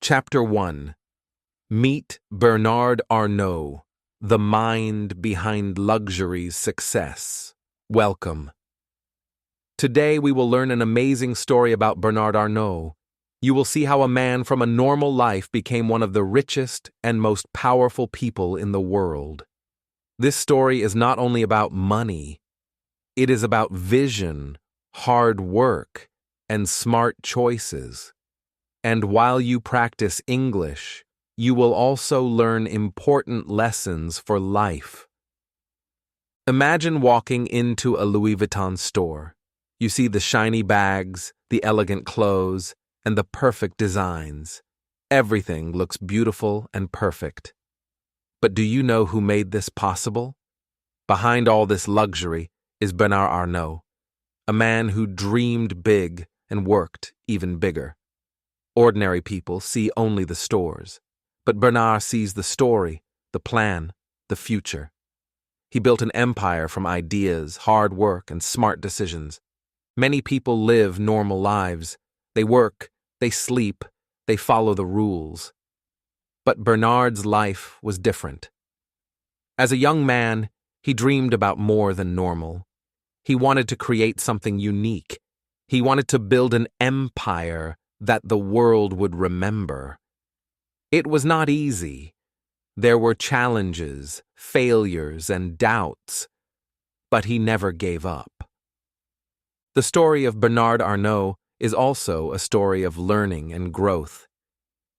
Chapter 1. Meet Bernard Arnault, the mind behind luxury's success. Welcome. Today we will learn an amazing story about Bernard Arnault. You will see how a man from a normal life became one of the richest and most powerful people in the world. This story is not only about money, it is about vision, hard work, and smart choices. And while you practice English, you will also learn important lessons for life. Imagine walking into a Louis Vuitton store. You see the shiny bags, the elegant clothes, and the perfect designs. Everything looks beautiful and perfect. But do you know who made this possible? Behind all this luxury is Bernard Arnault, a man who dreamed big and worked even bigger. Ordinary people see only the stores, but Bernard sees the story, the plan, the future. He built an empire from ideas, hard work, and smart decisions. Many people live normal lives. They work, they sleep, they follow the rules. But Bernard's life was different. As a young man, he dreamed about more than normal. He wanted to create something unique. He wanted to build an empire that the world would remember. It was not easy. There were challenges, failures, and doubts, but he never gave up. The story of Bernard Arnault is also a story of learning and growth.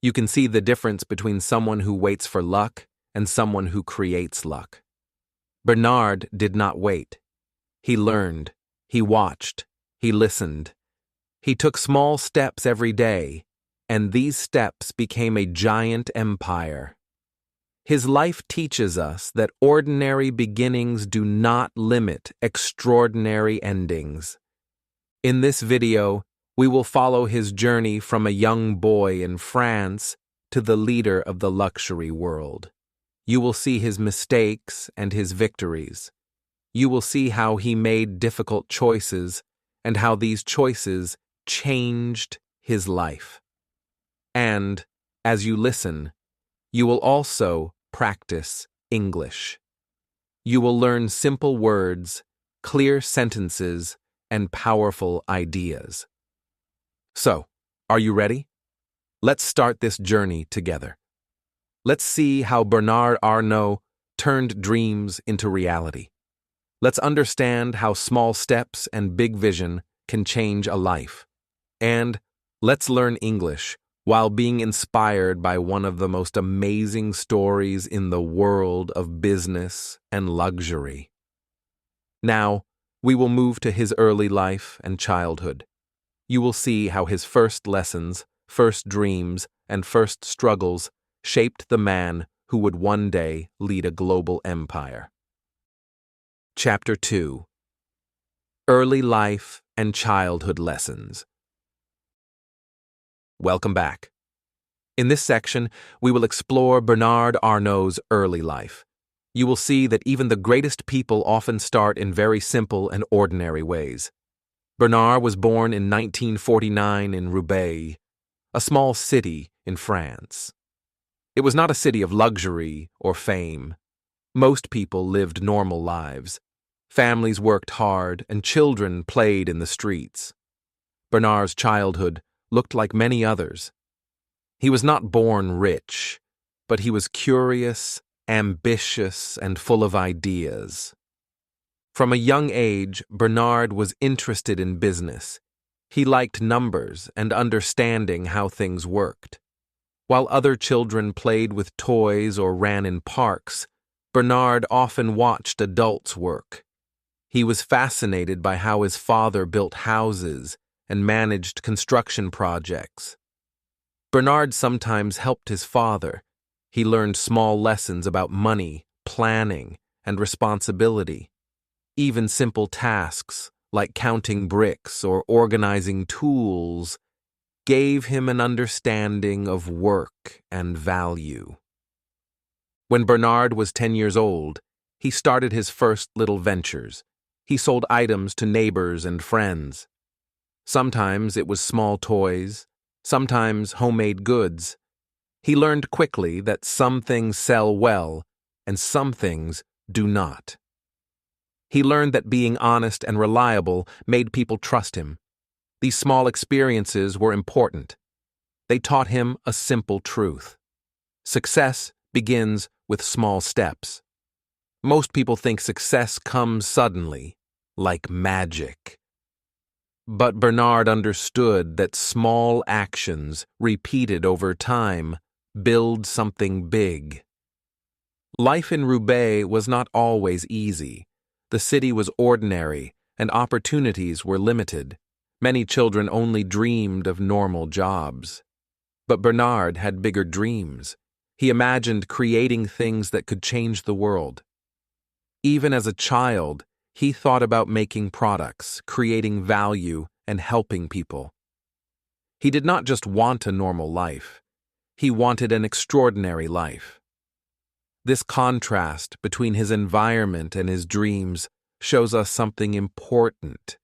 You can see the difference between someone who waits for luck and someone who creates luck. Bernard did not wait. He learned, he watched, he listened. He took small steps every day, and these steps became a giant empire. His life teaches us that ordinary beginnings do not limit extraordinary endings. In this video, we will follow his journey from a young boy in France to the leader of the luxury world. You will see his mistakes and his victories. You will see how he made difficult choices and how these choices changed his life. And, as you listen, you will also practice English. You will learn simple words, clear sentences, and powerful ideas. So, are you ready? Let's start this journey together. Let's see how Bernard Arnault turned dreams into reality. Let's understand how small steps and big vision can change a life. And let's learn English while being inspired by one of the most amazing stories in the world of business and luxury. Now, we will move to his early life and childhood. You will see how his first lessons, first dreams, and first struggles shaped the man who would one day lead a global empire. Chapter 2. Early Life and Childhood Lessons. Welcome back. In this section, we will explore Bernard Arnault's early life. You will see that even the greatest people often start in very simple and ordinary ways. Bernard was born in 1949 in Roubaix, a small city in France. It was not a city of luxury or fame. Most people lived normal lives. Families worked hard and children played in the streets. Bernard's childhood looked like many others. He was not born rich, but he was curious, ambitious, and full of ideas. From a young age, Bernard was interested in business. He liked numbers and understanding how things worked. While other children played with toys or ran in parks, Bernard often watched adults work. He was fascinated by how his father built houses and managed construction projects. Bernard sometimes helped his father. He learned small lessons about money, planning, and responsibility. Even simple tasks, like counting bricks or organizing tools, gave him an understanding of work and value. When Bernard was 10 years old, he started his first little ventures. He sold items to neighbors and friends. Sometimes it was small toys, sometimes homemade goods, He learned quickly that some things sell well and some things do not. He learned that being honest and reliable made people trust him. These small experiences were important. They taught him a simple truth. Success begins with small steps. Most people think success comes suddenly, like magic. But Bernard understood that small actions, repeated over time, build something big. Life in Roubaix was not always easy. The city was ordinary, and opportunities were limited. Many children only dreamed of normal jobs. But Bernard had bigger dreams. He imagined creating things that could change the world. Even as a child, he thought about making products, creating value, and helping people. He did not just want a normal life. He wanted an extraordinary life. This contrast between his environment and his dreams shows us something important.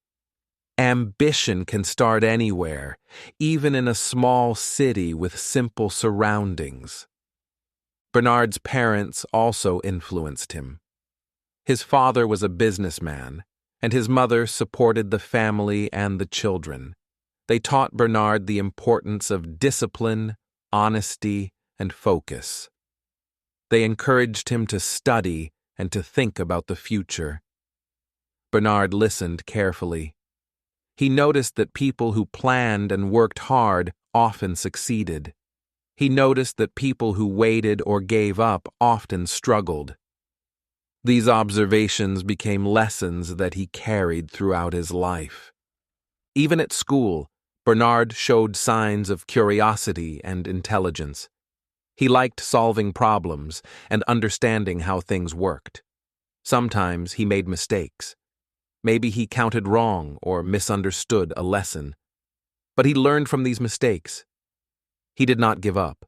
Ambition can start anywhere, even in a small city with simple surroundings. Bernard's parents also influenced him. His father was a businessman, and his mother supported the family and the children. They taught Bernard the importance of discipline, honesty, and focus. They encouraged him to study and to think about the future. Bernard listened carefully. He noticed that people who planned and worked hard often succeeded. He noticed that people who waited or gave up often struggled. These observations became lessons that he carried throughout his life. Even at school, Bernard showed signs of curiosity and intelligence. He liked solving problems and understanding how things worked. Sometimes he made mistakes. Maybe he counted wrong or misunderstood a lesson. But he learned from these mistakes. He did not give up.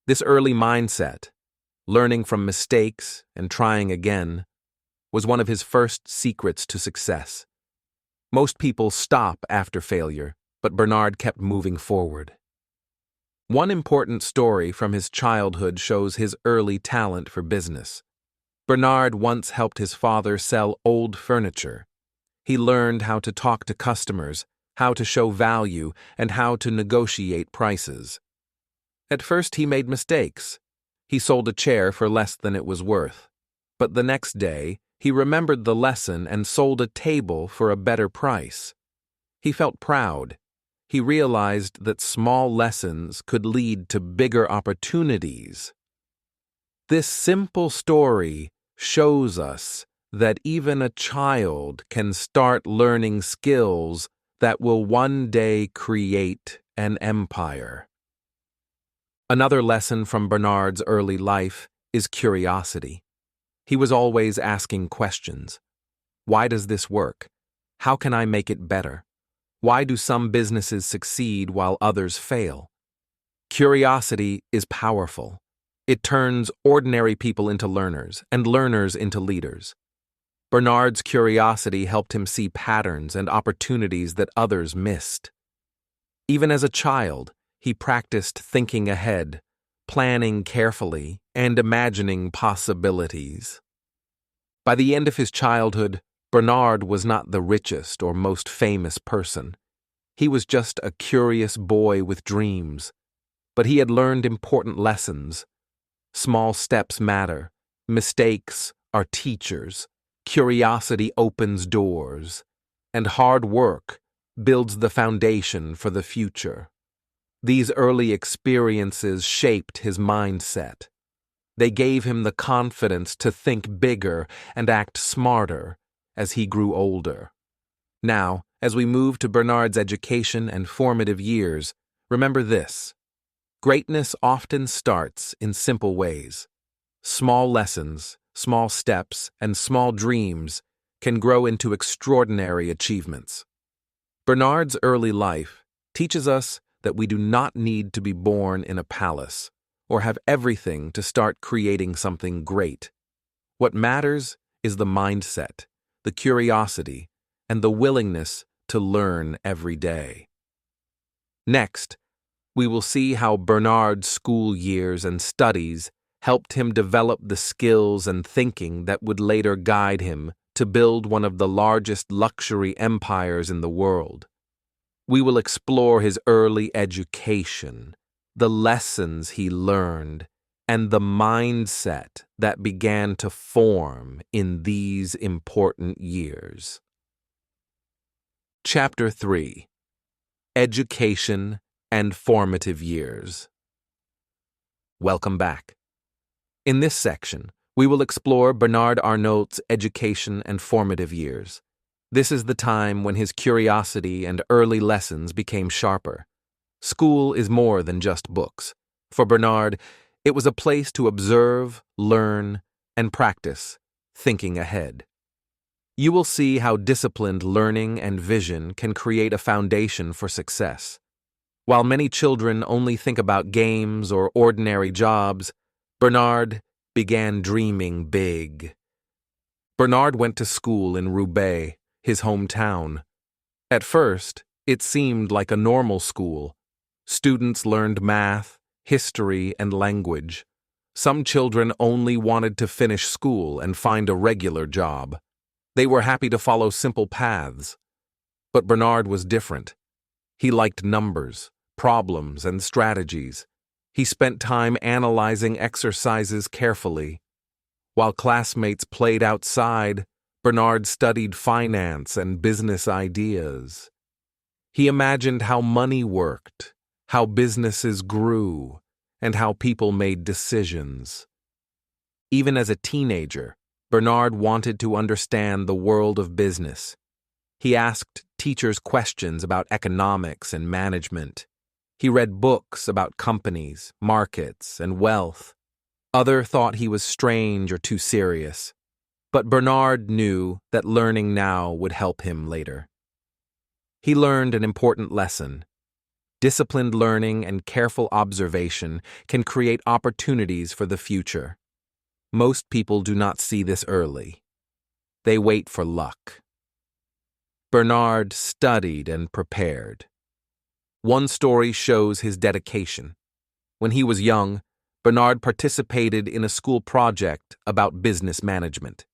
This early mindset, learning from mistakes and trying again, was one of his first secrets to success. Most people stop after failure, but Bernard kept moving forward. One important story from his childhood shows his early talent for business. Bernard once helped his father sell old furniture. He learned how to talk to customers, how to show value, and how to negotiate prices. At first he made mistakes. He sold a chair for less than it was worth. But the next day, he remembered the lesson and sold a table for a better price. He felt proud. He realized that small lessons could lead to bigger opportunities. This simple story shows us that even a child can start learning skills that will one day create an empire. Another lesson from Bernard's early life is curiosity. He was always asking questions. Why does this work? How can I make it better? Why do some businesses succeed while others fail? Curiosity is powerful. It turns ordinary people into learners and learners into leaders. Bernard's curiosity helped him see patterns and opportunities that others missed. Even as a child, he practiced thinking ahead, planning carefully, and imagining possibilities. By the end of his childhood, Bernard was not the richest or most famous person. He was just a curious boy with dreams. But he had learned important lessons. Small steps matter. Mistakes are teachers. Curiosity opens doors. And hard work builds the foundation for the future. These early experiences shaped his mindset. They gave him the confidence to think bigger and act smarter as he grew older. Now, as we move to Bernard's education and formative years, remember this. Greatness often starts in simple ways. Small lessons, small steps, and small dreams can grow into extraordinary achievements. Bernard's early life teaches us that we do not need to be born in a palace or have everything to start creating something great. What matters is the mindset, the curiosity, and the willingness to learn every day. Next, we will see how Bernard's school years and studies helped him develop the skills and thinking that would later guide him to build one of the largest luxury empires in the world. We will explore his early education, the lessons he learned, and the mindset that began to form in these important years. Chapter 3: Education and Formative Years. Welcome back. In this section, we will explore Bernard Arnault's education and formative years. This is the time when his curiosity and early lessons became sharper. School is more than just books. For Bernard, it was a place to observe, learn, and practice, thinking ahead. You will see how disciplined learning and vision can create a foundation for success. While many children only think about games or ordinary jobs, Bernard began dreaming big. Bernard went to school in Roubaix, his hometown. At first, it seemed like a normal school. Students learned math, history, and language. Some children only wanted to finish school and find a regular job. They were happy to follow simple paths. But Bernard was different. He liked numbers, problems, and strategies. He spent time analyzing exercises carefully. While classmates played outside, Bernard studied finance and business ideas. He imagined how money worked, how businesses grew, and how people made decisions. Even as a teenager, Bernard wanted to understand the world of business. He asked teachers questions about economics and management. He read books about companies, markets, and wealth. Others thought he was strange or too serious. But Bernard knew that learning now would help him later. He learned an important lesson. Disciplined learning and careful observation can create opportunities for the future. Most people do not see this early. They wait for luck. Bernard studied and prepared. One story shows his dedication. When he was young, Bernard participated in a school project about business management.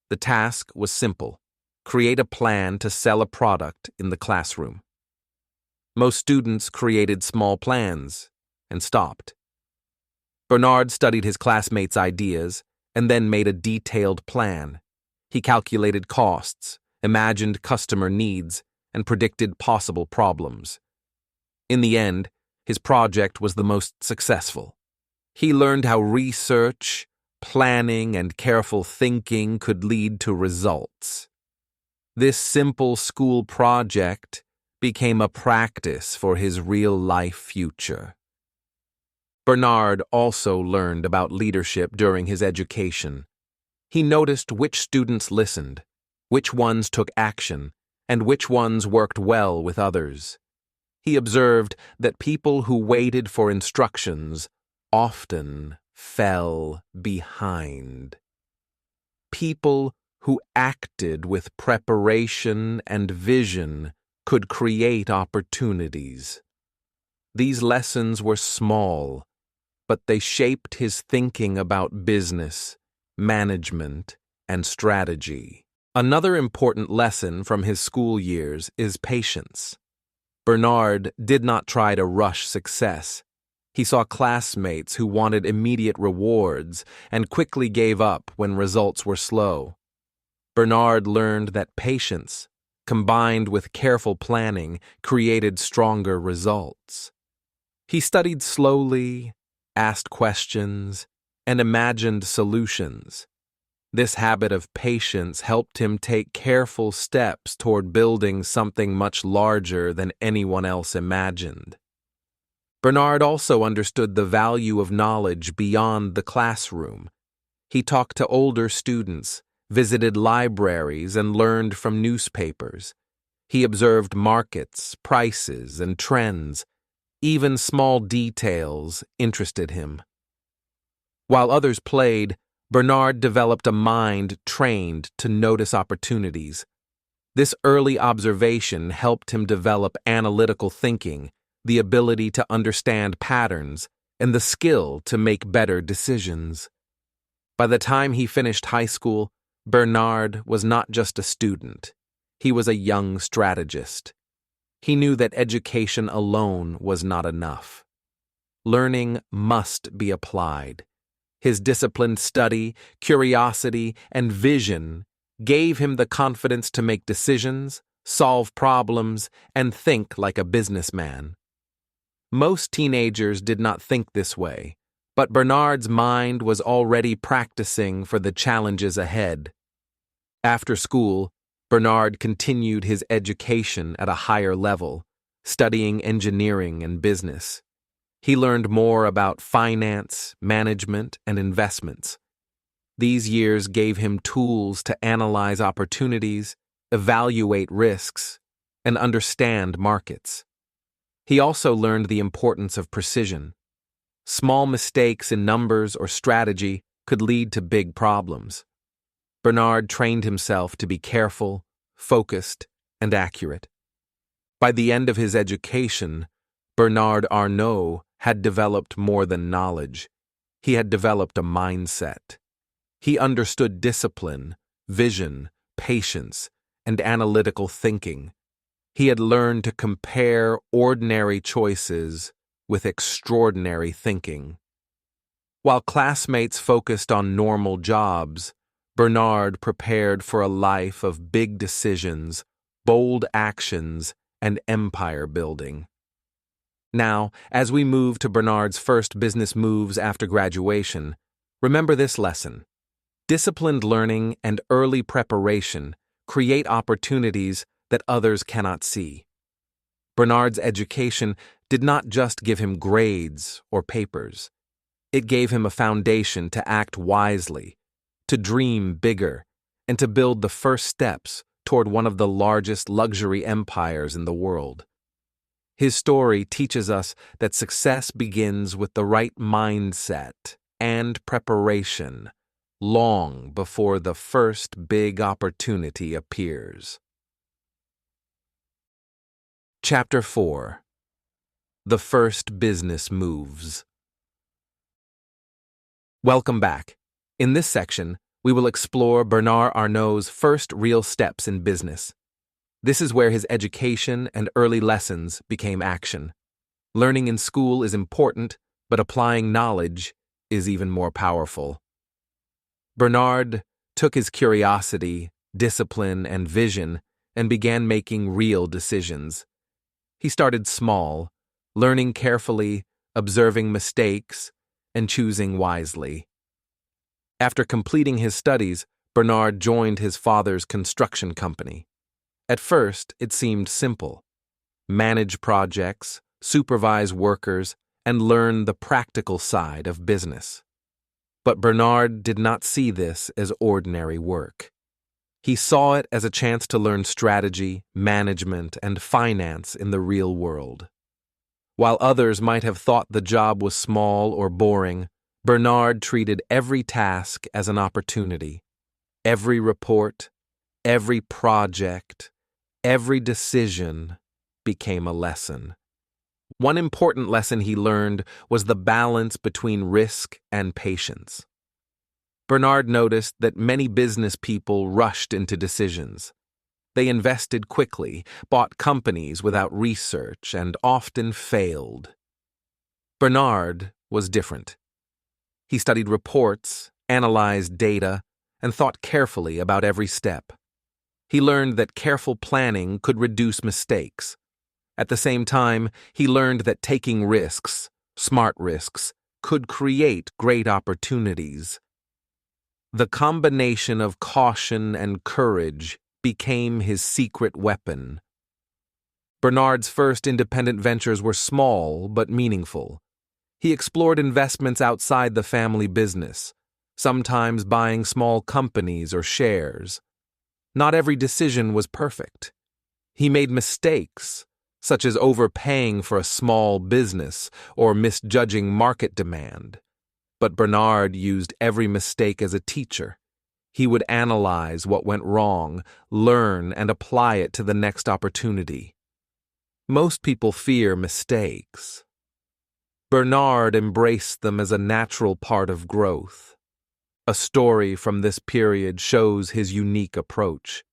The task was simple: create a plan to sell a product in the classroom. Most students created small plans and stopped. Bernard studied his classmates' ideas and then made a detailed plan. He calculated costs, imagined customer needs, and predicted possible problems. In the end, his project was the most successful. He learned how research, planning, and careful thinking could lead to results. This simple school project became a practice for his real-life future. Bernard also learned about leadership during his education. He noticed which students listened, which ones took action, and which ones worked well with others. He observed that people who waited for instructions often fell behind. People who acted with preparation and vision could create opportunities. These lessons were small, but they shaped his thinking about business, management, and strategy. Another important lesson from his school years is patience. Bernard did not try to rush success. He saw classmates who wanted immediate rewards and quickly gave up when results were slow. Bernard learned that patience, combined with careful planning, created stronger results. He studied slowly, asked questions, and imagined solutions. This habit of patience helped him take careful steps toward building something much larger than anyone else imagined. Bernard also understood the value of knowledge beyond the classroom. He talked to older students, visited libraries, and learned from newspapers. He observed markets, prices, and trends. Even small details interested him. While others played, Bernard developed a mind trained to notice opportunities. This early observation helped him develop analytical thinking, the ability to understand patterns, and the skill to make better decisions. By the time he finished high school, Bernard was not just a student. He was a young strategist. He knew that education alone was not enough. Learning must be applied. His disciplined study, curiosity, and vision gave him the confidence to make decisions, solve problems, and think like a businessman. Most teenagers did not think this way, but Bernard's mind was already practicing for the challenges ahead. After school, Bernard continued his education at a higher level, studying engineering and business. He learned more about finance, management, and investments. These years gave him tools to analyze opportunities, evaluate risks, and understand markets. He also learned the importance of precision. Small mistakes in numbers or strategy could lead to big problems. Bernard trained himself to be careful, focused, and accurate. By the end of his education, Bernard Arnault had developed more than knowledge. He had developed a mindset. He understood discipline, vision, patience, and analytical thinking. He had learned to compare ordinary choices with extraordinary thinking. While classmates focused on normal jobs, Bernard prepared for a life of big decisions, bold actions, and empire building. Now, as we move to Bernard's first business moves after graduation, remember this lesson. Disciplined learning and early preparation create opportunities that others cannot see. Bernard's education did not just give him grades or papers. It gave him a foundation to act wisely, to dream bigger, and to build the first steps toward one of the largest luxury empires in the world. His story teaches us that success begins with the right mindset and preparation, long before the first big opportunity appears. Chapter 4. The First Business Moves. Welcome back. In this section, we will explore Bernard Arnault's first real steps in business. This is where his education and early lessons became action. Learning in school is important, but applying knowledge is even more powerful. Bernard took his curiosity, discipline, and vision and began making real decisions. He started small, learning carefully, observing mistakes, and choosing wisely. After completing his studies, Bernard joined his father's construction company. At first, it seemed simple. Manage projects, supervise workers, and learn the practical side of business. But Bernard did not see this as ordinary work. He saw it as a chance to learn strategy, management, and finance in the real world. While others might have thought the job was small or boring, Bernard treated every task as an opportunity. Every report, every project, every decision became a lesson. One important lesson he learned was the balance between risk and patience. Bernard noticed that many business people rushed into decisions. They invested quickly, bought companies without research, and often failed. Bernard was different. He studied reports, analyzed data, and thought carefully about every step. He learned that careful planning could reduce mistakes. At the same time, he learned that taking risks, smart risks, could create great opportunities. The combination of caution and courage became his secret weapon. Bernard's first independent ventures were small but meaningful. He explored investments outside the family business, sometimes buying small companies or shares. Not every decision was perfect. He made mistakes, such as overpaying for a small business or misjudging market demand. But Bernard used every mistake as a teacher. He would analyze what went wrong, learn, and apply it to the next opportunity. Most people fear mistakes. Bernard embraced them as a natural part of growth. A story from this period shows his unique approach.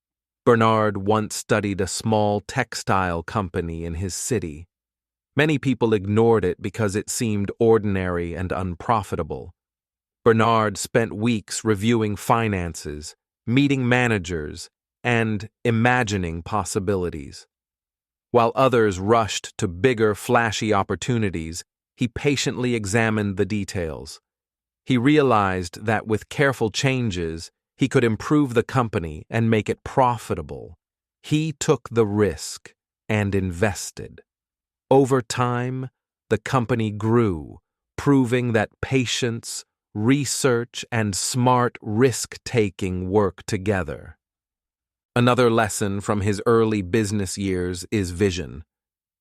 Bernard once studied a small textile company in his city. Many people ignored it because it seemed ordinary and unprofitable. Bernard spent weeks reviewing finances, meeting managers, and imagining possibilities. While others rushed to bigger, flashy opportunities, he patiently examined the details. He realized that with careful changes, he could improve the company and make it profitable. He took the risk and invested. Over time, the company grew, proving that patience, research, and smart risk-taking work together. Another lesson from his early business years is vision.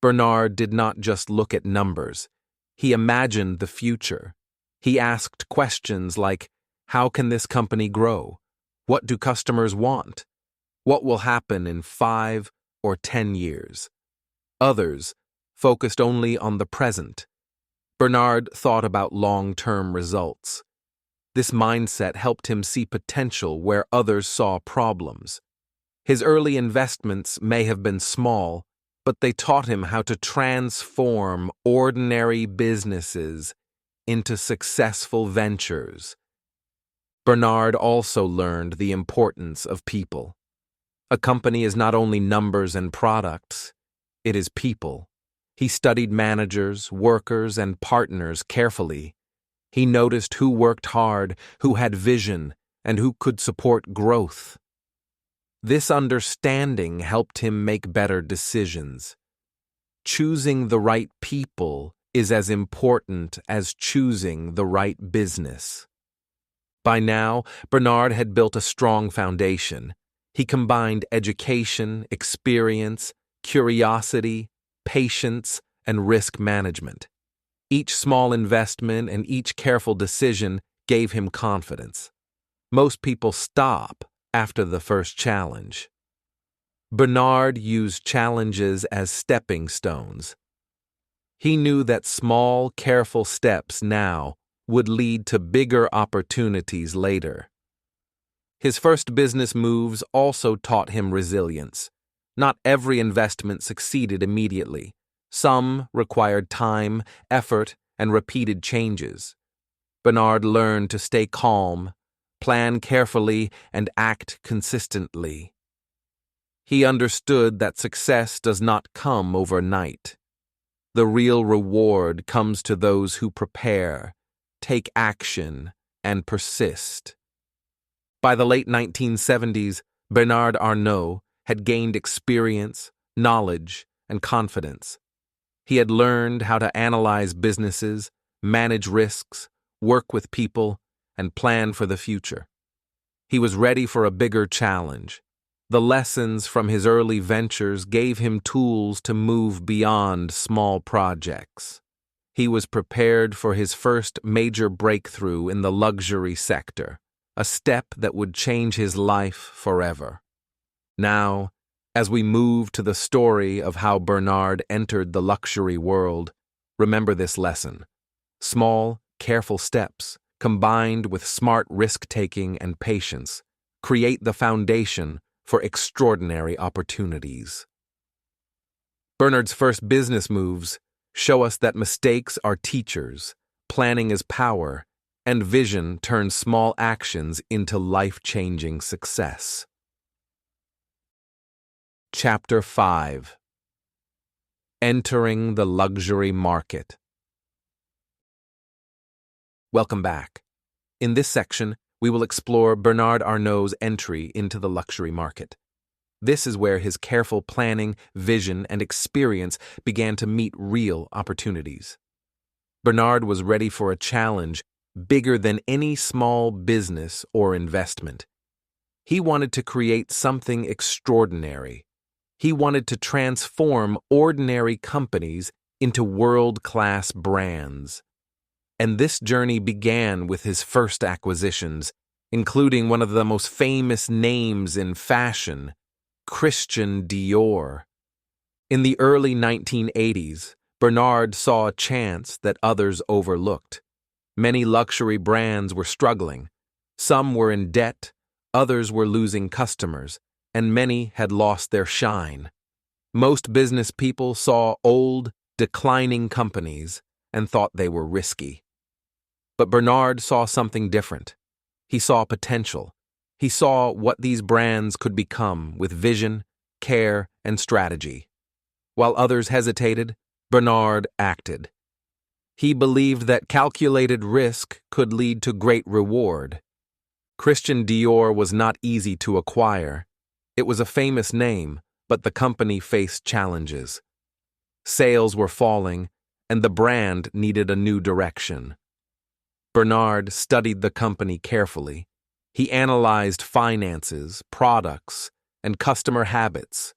Bernard did not just look at numbers. He imagined the future. He asked questions like, how can this company grow? What do customers want? What will happen in 5 or 10 years? Others focused only on the present. Bernard thought about long-term results. This mindset helped him see potential where others saw problems. His early investments may have been small, but they taught him how to transform ordinary businesses into successful ventures. Bernard also learned the importance of people. A company is not only numbers and products, it is people. He studied managers, workers, and partners carefully. He noticed who worked hard, who had vision, and who could support growth. This understanding helped him make better decisions. Choosing the right people is as important as choosing the right business. By now, Bernard had built a strong foundation. He combined education, experience, curiosity, patience, and risk management. Each small investment and each careful decision gave him confidence. Most people stop after the first challenge. Bernard used challenges as stepping stones. He knew that small, careful steps now would lead to bigger opportunities later. His first business moves also taught him resilience. Not every investment succeeded immediately. Some required time, effort, and repeated changes. Bernard learned to stay calm, plan carefully, and act consistently. He understood that success does not come overnight. The real reward comes to those who prepare, take action, and persist. By the late 1970s, Bernard Arnault had gained experience, knowledge, and confidence. He had learned how to analyze businesses, manage risks, work with people, and plan for the future. He was ready for a bigger challenge. The lessons from his early ventures gave him tools to move beyond small projects. He was prepared for his first major breakthrough in the luxury sector, a step that would change his life forever. Now, as we move to the story of how Bernard entered the luxury world, remember this lesson. Small, careful steps, combined with smart risk-taking and patience, create the foundation for extraordinary opportunities. Bernard's first business moves show us that mistakes are teachers, planning is power, and vision turns small actions into life-changing success. Chapter 5. Entering the Luxury Market. Welcome back. In this section, we will explore Bernard Arnault's entry into the luxury market. This is where his careful planning, vision, and experience began to meet real opportunities. Bernard was ready for a challenge bigger than any small business or investment. He wanted to create something extraordinary. He wanted to transform ordinary companies into world-class brands. And this journey began with his first acquisitions, including one of the most famous names in fashion, Christian Dior. In the early 1980s, Bernard saw a chance that others overlooked. Many luxury brands were struggling. Some were in debt, others were losing customers, and many had lost their shine. Most business people saw old, declining companies and thought they were risky. But Bernard saw something different. He saw potential. He saw what these brands could become with vision, care, and strategy. While others hesitated, Bernard acted. He believed that calculated risk could lead to great reward. Christian Dior was not easy to acquire. It was a famous name, but the company faced challenges. Sales were falling, and the brand needed a new direction. Bernard studied the company carefully. He analyzed finances, products, and customer habits.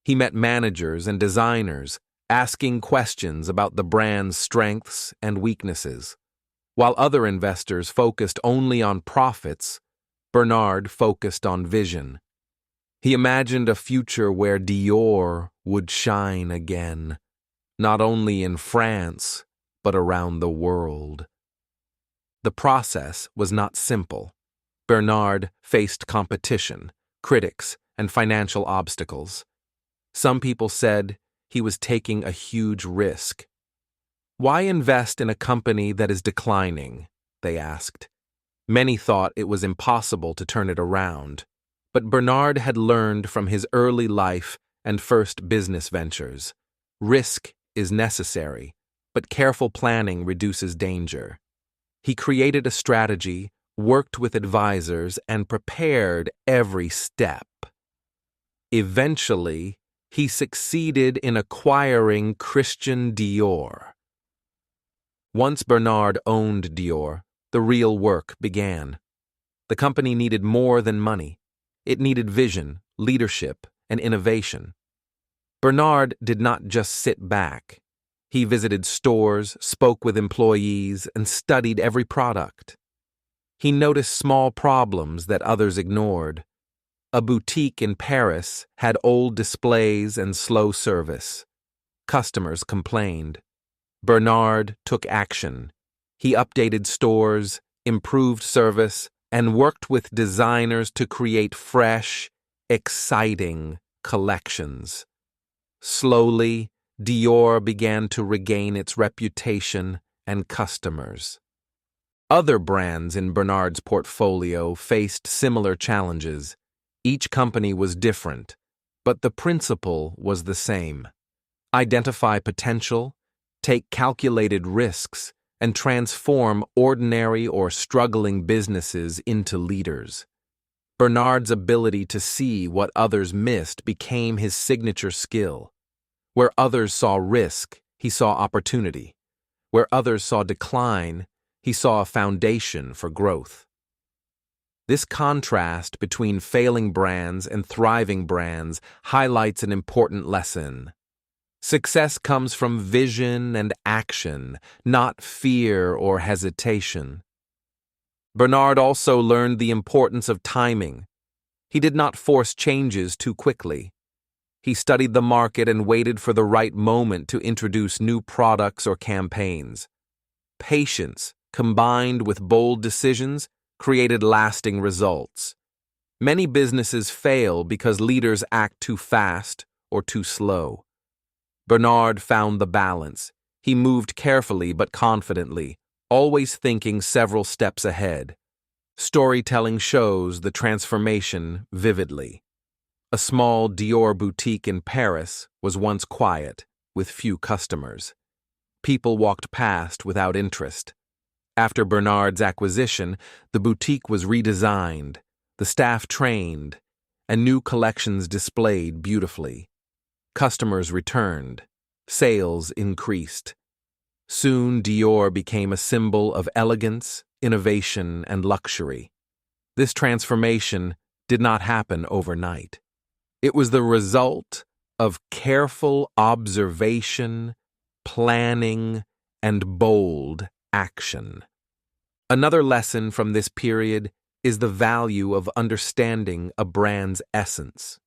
He met managers and designers, asking questions about the brand's strengths and weaknesses. While other investors focused only on profits, Bernard focused on vision. He imagined a future where Dior would shine again, not only in France, but around the world. The process was not simple. Bernard faced competition, critics, and financial obstacles. Some people said he was taking a huge risk. Why invest in a company that is declining? They asked. Many thought it was impossible to turn it around. But Bernard had learned from his early life and first business ventures. Risk is necessary, but careful planning reduces danger. He created a strategy, worked with advisors, and prepared every step. Eventually, he succeeded in acquiring Christian Dior. Once Bernard owned Dior, the real work began. The company needed more than money. It needed vision, leadership, and innovation. Bernard did not just sit back. He visited stores, spoke with employees, and studied every product. He noticed small problems that others ignored. A boutique in Paris had old displays and slow service. Customers complained. Bernard took action. He updated stores, improved service, and worked with designers to create fresh, exciting collections. Slowly, Dior began to regain its reputation and customers. Other brands in Bernard's portfolio faced similar challenges. Each company was different, but the principle was the same. Identify potential, take calculated risks, and transform ordinary or struggling businesses into leaders. Bernard's ability to see what others missed became his signature skill. Where others saw risk, he saw opportunity. Where others saw decline, he saw a foundation for growth. This contrast between failing brands and thriving brands highlights an important lesson. Success comes from vision and action, not fear or hesitation. Bernard also learned the importance of timing. He did not force changes too quickly. He studied the market and waited for the right moment to introduce new products or campaigns. Patience, combined with bold decisions, created lasting results. Many businesses fail because leaders act too fast or too slow. Bernard found the balance. He moved carefully but confidently, always thinking several steps ahead. Storytelling shows the transformation vividly. A small Dior boutique in Paris was once quiet, with few customers. People walked past without interest. After Bernard's acquisition, the boutique was redesigned, the staff trained, and new collections displayed beautifully. Customers returned. Sales increased. Soon Dior became a symbol of elegance, innovation, and luxury. This transformation did not happen overnight. It was the result of careful observation, planning, and bold action. Another lesson from this period is the value of understanding a brand's essence.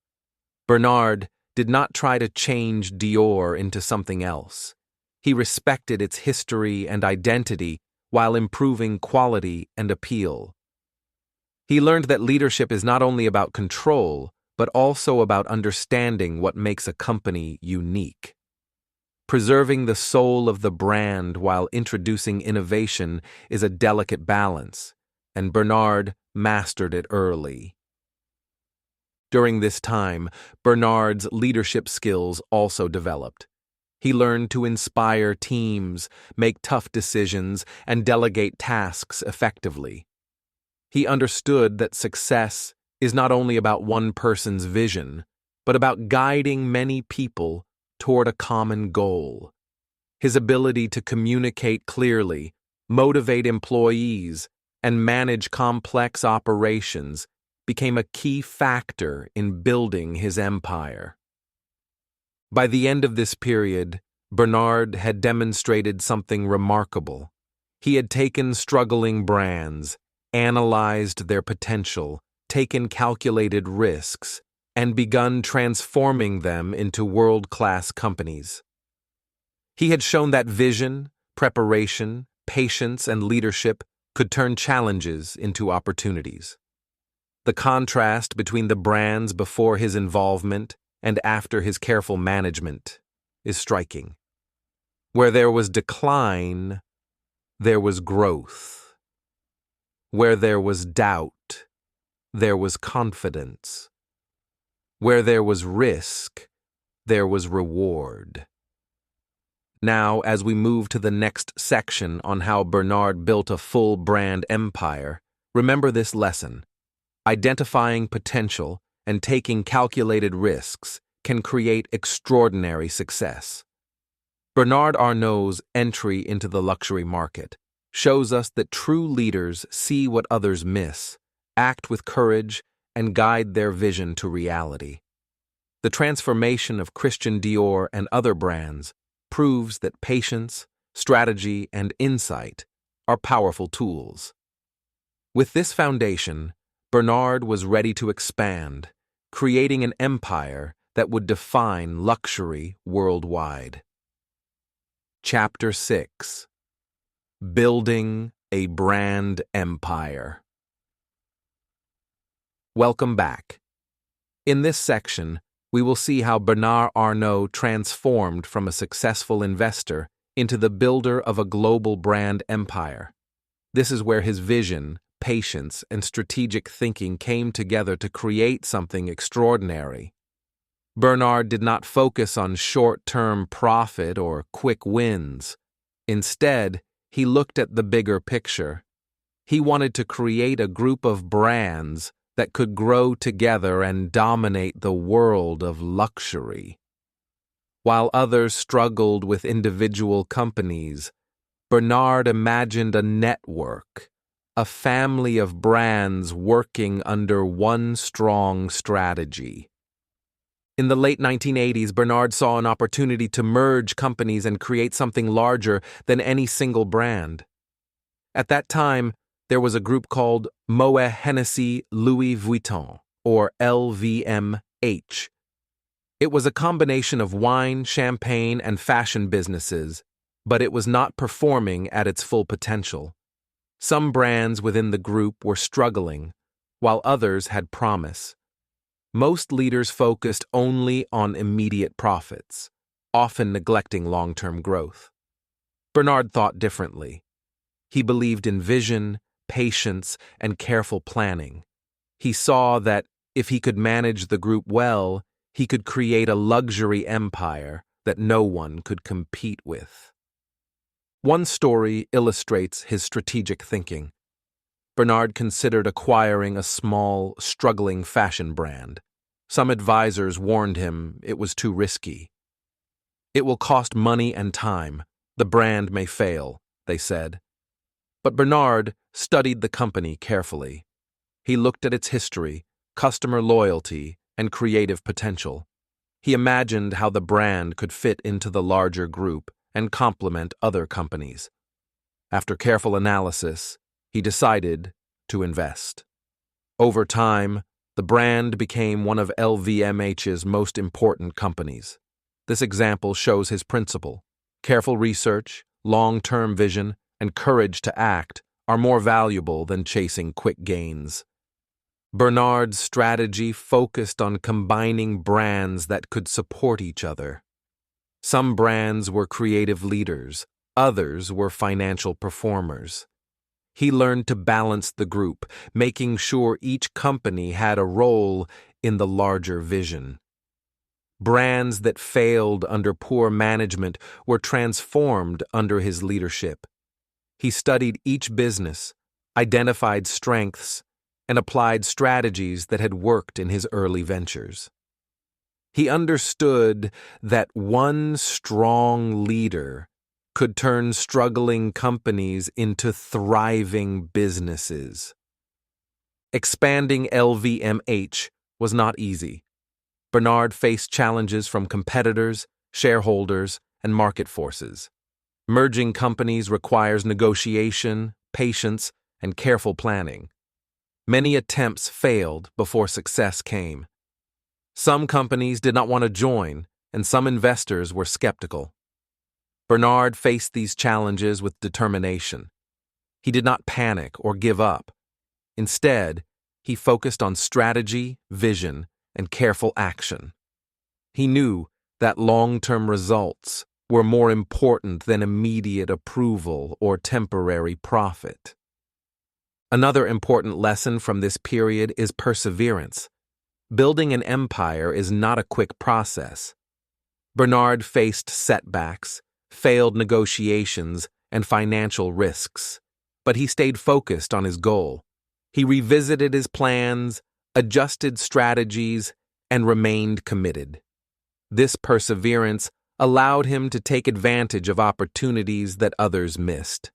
Bernard did not try to change Dior into something else. He respected its history and identity while improving quality and appeal. He learned that leadership is not only about control, but also about understanding what makes a company unique. Preserving the soul of the brand while introducing innovation is a delicate balance, and Bernard mastered it early. During this time, Bernard's leadership skills also developed. He learned to inspire teams, make tough decisions, and delegate tasks effectively. He understood that success is not only about one person's vision, but about guiding many people toward a common goal. His ability to communicate clearly, motivate employees, and manage complex operations became a key factor in building his empire. By the end of this period, Bernard had demonstrated something remarkable. He had taken struggling brands, analyzed their potential, taken calculated risks, and begun transforming them into world-class companies. He had shown that vision, preparation, patience, and leadership could turn challenges into opportunities. The contrast between the brands before his involvement and after his careful management is striking. Where there was decline, there was growth. Where there was doubt, there was confidence. Where there was risk, there was reward. Now, as we move to the next section on how Bernard built a full brand empire, remember this lesson. Identifying potential and taking calculated risks can create extraordinary success. Bernard Arnault's entry into the luxury market shows us that true leaders see what others miss, act with courage, and guide their vision to reality. The transformation of Christian Dior and other brands proves that patience, strategy, and insight are powerful tools. With this foundation, Bernard was ready to expand, creating an empire that would define luxury worldwide. Chapter 6: Building a Brand Empire. Welcome back. In this section, we will see how Bernard Arnault transformed from a successful investor into the builder of a global brand empire. This is where his vision, patience, and strategic thinking came together to create something extraordinary. Bernard did not focus on short-term profit or quick wins. Instead, he looked at the bigger picture. He wanted to create a group of brands that could grow together and dominate the world of luxury. While others struggled with individual companies, Bernard imagined a network, a family of brands working under one strong strategy. In the late 1980s, Bernard saw an opportunity to merge companies and create something larger than any single brand. At that time, there was a group called Moet Hennessy Louis Vuitton, or LVMH. It was a combination of wine, champagne, and fashion businesses, but it was not performing at its full potential. Some brands within the group were struggling, while others had promise. Most leaders focused only on immediate profits, often neglecting long-term growth. Bernard thought differently. He believed in vision, patience, and careful planning. He saw that if he could manage the group well, he could create a luxury empire that no one could compete with. One story illustrates his strategic thinking. Bernard considered acquiring a small, struggling fashion brand. Some advisors warned him it was too risky. "It will cost money and time. The brand may fail," they said. But Bernard studied the company carefully. He looked at its history, customer loyalty, and creative potential. He imagined how the brand could fit into the larger group and complement other companies. After careful analysis, he decided to invest. Over time, The brand became one of LVMH's most important companies. This example shows his principle. Careful research, long-term vision, and courage to act are more valuable than chasing quick gains. Bernard's strategy focused on combining brands that could support each other. Some brands were creative leaders, others were financial performers. He learned to balance the group, making sure each company had a role in the larger vision. Brands that failed under poor management were transformed under his leadership. He studied each business, identified strengths, and applied strategies that had worked in his early ventures. He understood that one strong leader could turn struggling companies into thriving businesses. Expanding LVMH was not easy. Bernard faced challenges from competitors, shareholders, and market forces. Merging companies requires negotiation, patience, and careful planning. Many attempts failed before success came. Some companies did not want to join, and some investors were skeptical. Bernard faced these challenges with determination. He did not panic or give up. Instead, he focused on strategy, vision, and careful action. He knew that long-term results were more important than immediate approval or temporary profit. Another important lesson from this period is perseverance. Building an empire is not a quick process. Bernard faced setbacks, failed negotiations, and financial risks, but he stayed focused on his goal. He revisited his plans, adjusted strategies, and remained committed. This perseverance allowed him to take advantage of opportunities that others missed.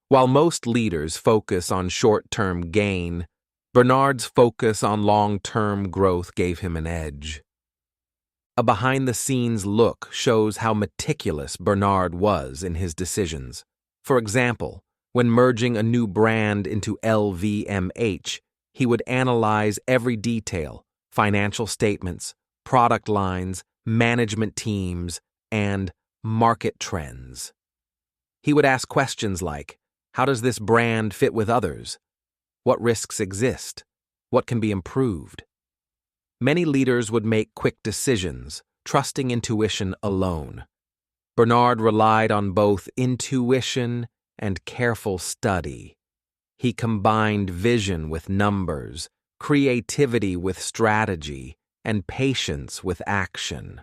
While most leaders focus on short-term gain, Bernard's focus on long-term growth gave him an edge. A behind-the-scenes look shows how meticulous Bernard was in his decisions. For example, when merging a new brand into LVMH, he would analyze every detail: financial statements, product lines, management teams, and market trends. He would ask questions like, how does this brand fit with others? What risks exist? What can be improved? Many leaders would make quick decisions, trusting intuition alone. Bernard relied on both intuition and careful study. He combined vision with numbers, creativity with strategy, and patience with action.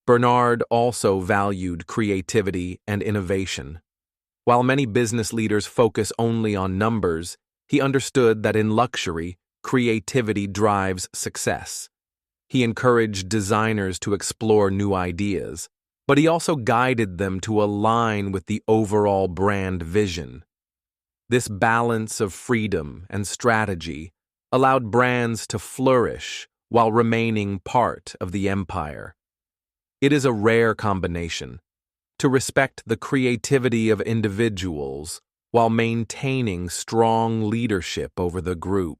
Bernard also valued creativity and innovation. While many business leaders focus only on numbers, he understood that in luxury, creativity drives success. He encouraged designers to explore new ideas, but he also guided them to align with the overall brand vision. This balance of freedom and strategy allowed brands to flourish while remaining part of the empire. It is a rare combination, to respect the creativity of individuals while maintaining strong leadership over the group.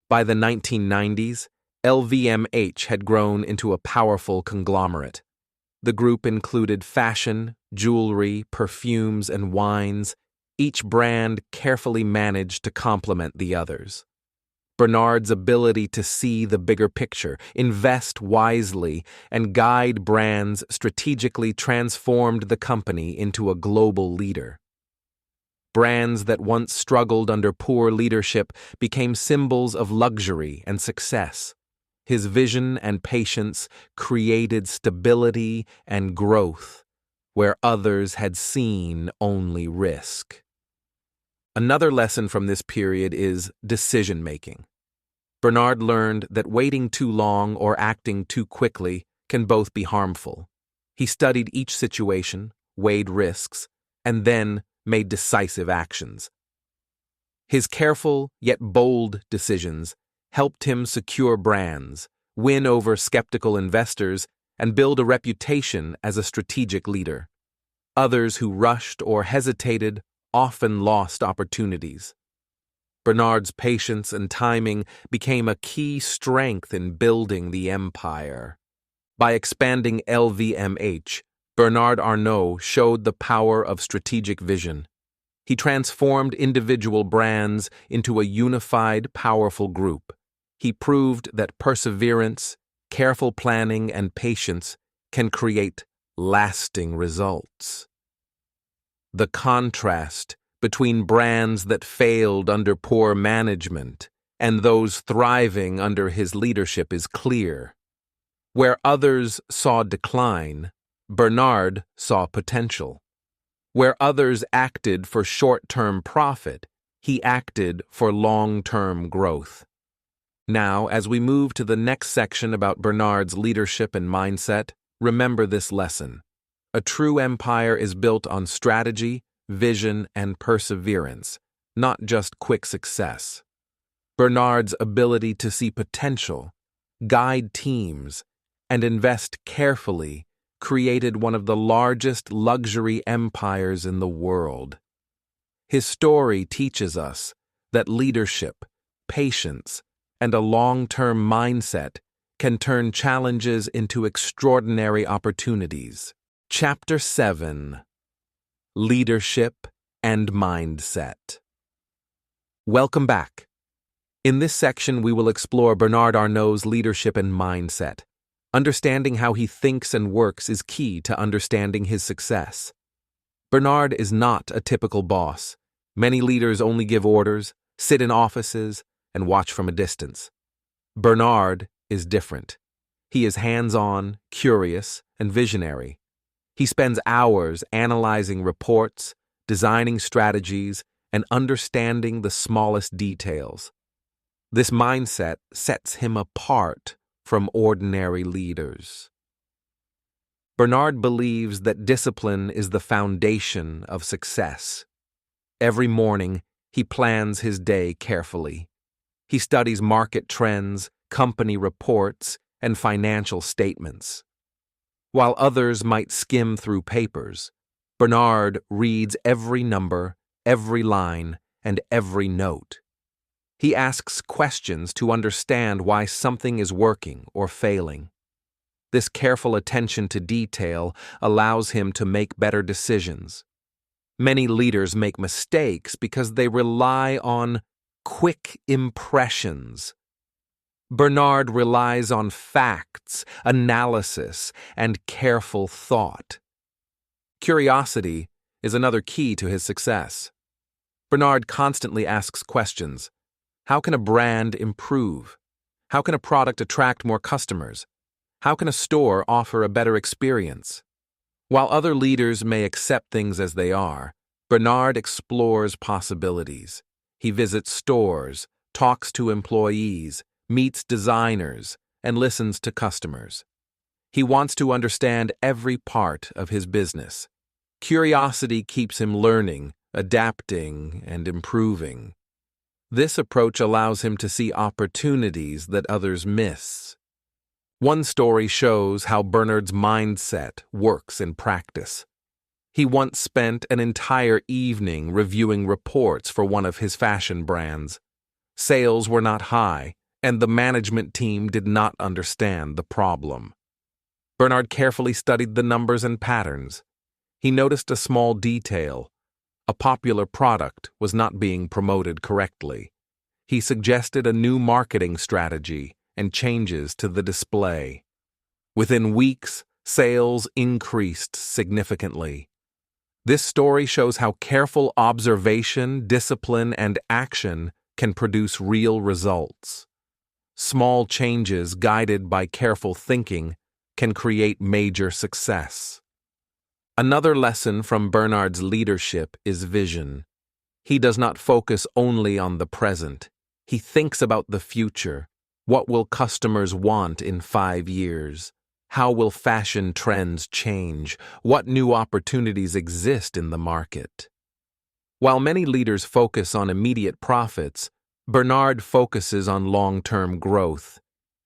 By the 1990s, LVMH had grown into a powerful conglomerate. The group included fashion, jewelry, perfumes, and wines, each brand carefully managed to complement the others. Bernard's ability to see the bigger picture, invest wisely, and guide brands strategically transformed the company into a global leader. Brands that once struggled under poor leadership became symbols of luxury and success. His vision and patience created stability and growth where others had seen only risk. Another lesson from this period is decision-making. Bernard learned that waiting too long or acting too quickly can both be harmful. He studied each situation, weighed risks, and then made decisive actions. His careful yet bold decisions helped him secure brands, win over skeptical investors, and build a reputation as a strategic leader. Others who rushed or hesitated often lost opportunities. Bernard's patience and timing became a key strength in building the empire. By expanding LVMH, Bernard Arnault showed the power of strategic vision. He transformed individual brands into a unified, powerful group. He proved that perseverance, careful planning, and patience can create lasting results. The contrast between brands that failed under poor management and those thriving under his leadership is clear. Where others saw decline, Bernard saw potential. Where others acted for short-term profit, he acted for long-term growth. Now, as we move to the next section about Bernard's leadership and mindset, remember this lesson. A true empire is built on strategy, vision, and perseverance, not just quick success. Bernard's ability to see potential, guide teams, and invest carefully created one of the largest luxury empires in the world. His story teaches us that leadership, patience, and a long-term mindset can turn challenges into extraordinary opportunities. Chapter 7: Leadership and Mindset. Welcome back. In this section, we will explore Bernard Arnault's leadership and mindset. Understanding how he thinks and works is key to understanding his success. Bernard is not a typical boss. Many leaders only give orders, sit in offices, and watch from a distance. Bernard is different. He is hands-on, curious, and visionary. He spends hours analyzing reports, designing strategies, and understanding the smallest details. This mindset sets him apart from ordinary leaders. Bernard believes that discipline is the foundation of success. Every morning, he plans his day carefully. He studies market trends, company reports, and financial statements. While others might skim through papers, Bernard reads every number, every line, and every note. He asks questions to understand why something is working or failing. This careful attention to detail allows him to make better decisions. Many leaders make mistakes because they rely on quick impressions. Bernard relies on facts, analysis, and careful thought. Curiosity is another key to his success. Bernard constantly asks questions. How can a brand improve? How can a product attract more customers? How can a store offer a better experience? While other leaders may accept things as they are, Bernard explores possibilities. He visits stores, talks to employees, meets designers, and listens to customers. He wants to understand every part of his business. Curiosity keeps him learning, adapting, and improving. This approach allows him to see opportunities that others miss. One story shows how Bernard's mindset works in practice. He once spent an entire evening reviewing reports for one of his fashion brands. Sales were not high, and the management team did not understand the problem. Bernard carefully studied the numbers and patterns. He noticed a small detail. A popular product was not being promoted correctly. He suggested a new marketing strategy and changes to the display. Within weeks, sales increased significantly. This story shows how careful observation, discipline, and action can produce real results. Small changes guided by careful thinking can create major success. Another lesson from Bernard's leadership is vision. He does not focus only on the present. He thinks about the future. What will customers want in 5 years? How will fashion trends change? What new opportunities exist in the market? While many leaders focus on immediate profits, Bernard focuses on long-term growth.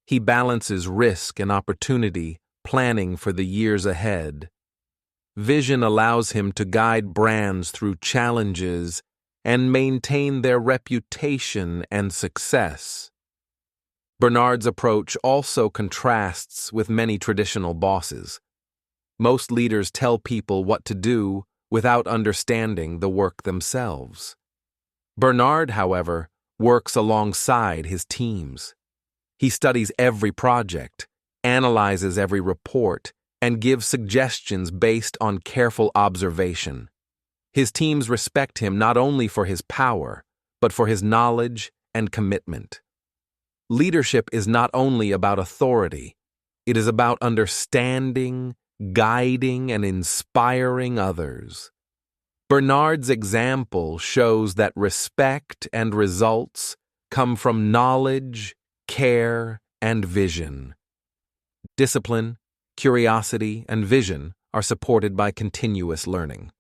He balances risk and opportunity, planning for the years ahead. Vision allows him to guide brands through challenges and maintain their reputation and success. Bernard's approach also contrasts with many traditional bosses. Most leaders tell people what to do without understanding the work themselves. Bernard, however, works alongside his teams. He studies every project, analyzes every report, and gives suggestions based on careful observation. His teams respect him not only for his power, but for his knowledge and commitment. Leadership is not only about authority, it is about understanding, guiding, and inspiring others. Bernard's example shows that respect and results come from knowledge, care, and vision. Discipline, curiosity, and vision are supported by continuous learning.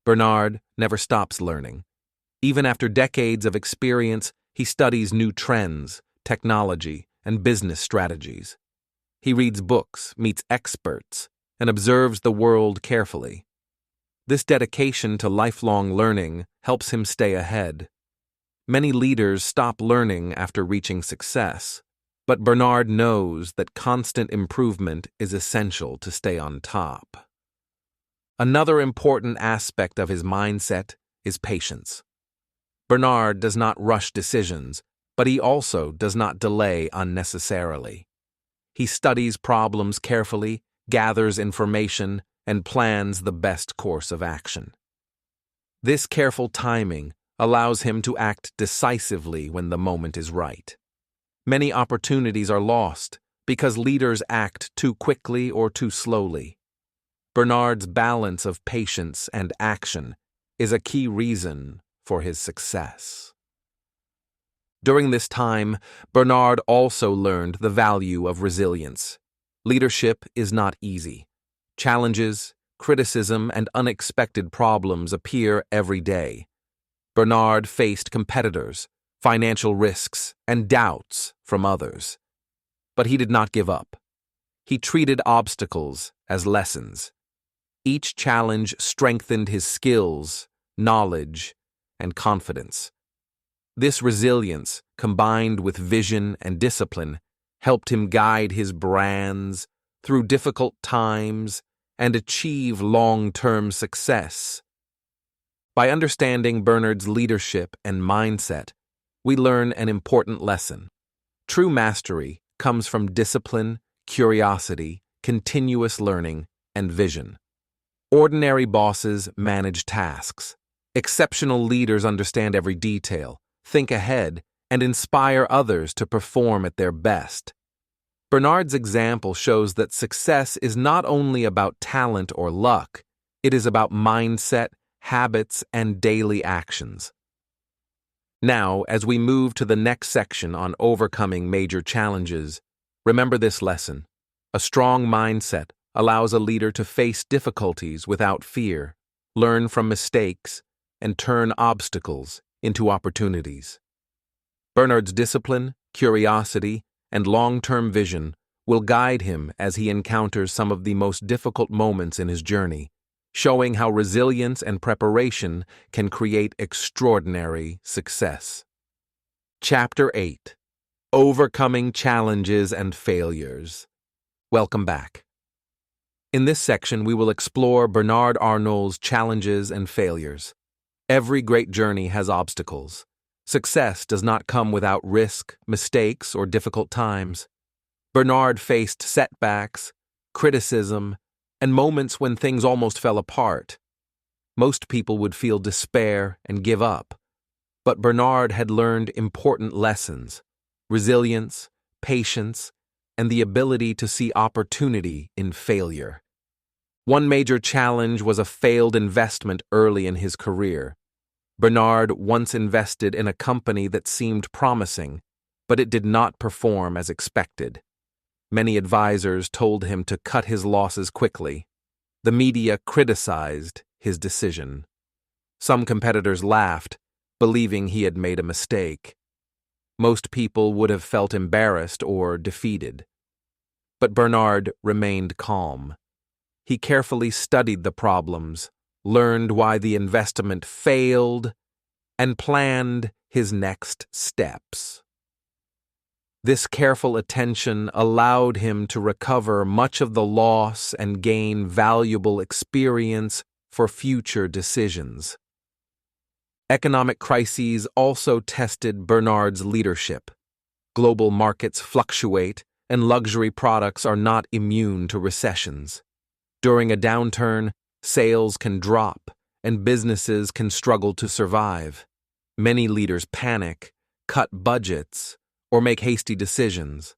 Bernard never stops learning. Even after decades of experience, he studies new trends, technology, and business strategies. He reads books, meets experts, and observes the world carefully. This dedication to lifelong learning helps him stay ahead. Many leaders stop learning after reaching success, but Bernard knows that constant improvement is essential to stay on top. Another important aspect of his mindset is patience. Bernard does not rush decisions, but he also does not delay unnecessarily. He studies problems carefully, gathers information, and plans the best course of action. This careful timing allows him to act decisively when the moment is right. Many opportunities are lost because leaders act too quickly or too slowly. Bernard's balance of patience and action is a key reason for his success. During this time, Bernard also learned the value of resilience. Leadership is not easy. Challenges, criticism, and unexpected problems appear every day. Bernard faced competitors, financial risks, and doubts from others. But he did not give up. He treated obstacles as lessons. Each challenge strengthened his skills, knowledge, and confidence. This resilience, combined with vision and discipline, helped him guide his brands through difficult times and achieve long-term success. By understanding Bernard's leadership and mindset, we learn an important lesson. True mastery comes from discipline, curiosity, continuous learning, and vision. Ordinary bosses manage tasks. Exceptional leaders understand every detail, think ahead, and inspire others to perform at their best. Bernard's example shows that success is not only about talent or luck, it is about mindset, habits, and daily actions. Now, as we move to the next section on overcoming major challenges, remember this lesson. A strong mindset allows a leader to face difficulties without fear, learn from mistakes, and turn obstacles into opportunities. Bernard's discipline, curiosity, and long-term vision will guide him as he encounters some of the most difficult moments in his journey, showing how resilience and preparation can create extraordinary success. Chapter 8: Overcoming Challenges and Failures. Welcome back. In this section, we will explore Bernard Arnault's challenges and failures. Every great journey has obstacles. Success does not come without risk, mistakes, or difficult times. Bernard faced setbacks, criticism, and moments when things almost fell apart. Most people would feel despair and give up. But Bernard had learned important lessons: resilience, patience, and the ability to see opportunity in failure. One major challenge was a failed investment early in his career. Bernard once invested in a company that seemed promising, but it did not perform as expected. Many advisors told him to cut his losses quickly. The media criticized his decision. Some competitors laughed, believing he had made a mistake. Most people would have felt embarrassed or defeated. But Bernard remained calm. He carefully studied the problems, learned why the investment failed, and planned his next steps. This careful attention allowed him to recover much of the loss and gain valuable experience for future decisions. Economic crises also tested Bernard's leadership. Global markets fluctuate, and luxury products are not immune to recessions. During a downturn, sales can drop, and businesses can struggle to survive. Many leaders panic, cut budgets, or make hasty decisions.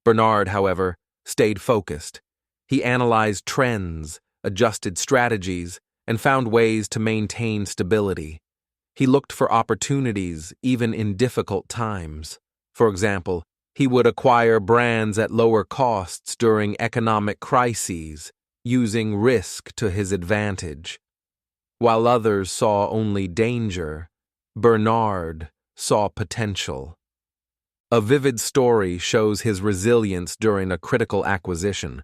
Bernard, however, stayed focused. He analyzed trends, adjusted strategies, and found ways to maintain stability. He looked for opportunities even in difficult times. For example, he would acquire brands at lower costs during economic crises, using risk to his advantage. While others saw only danger, Bernard saw potential. A vivid story shows his resilience during a critical acquisition.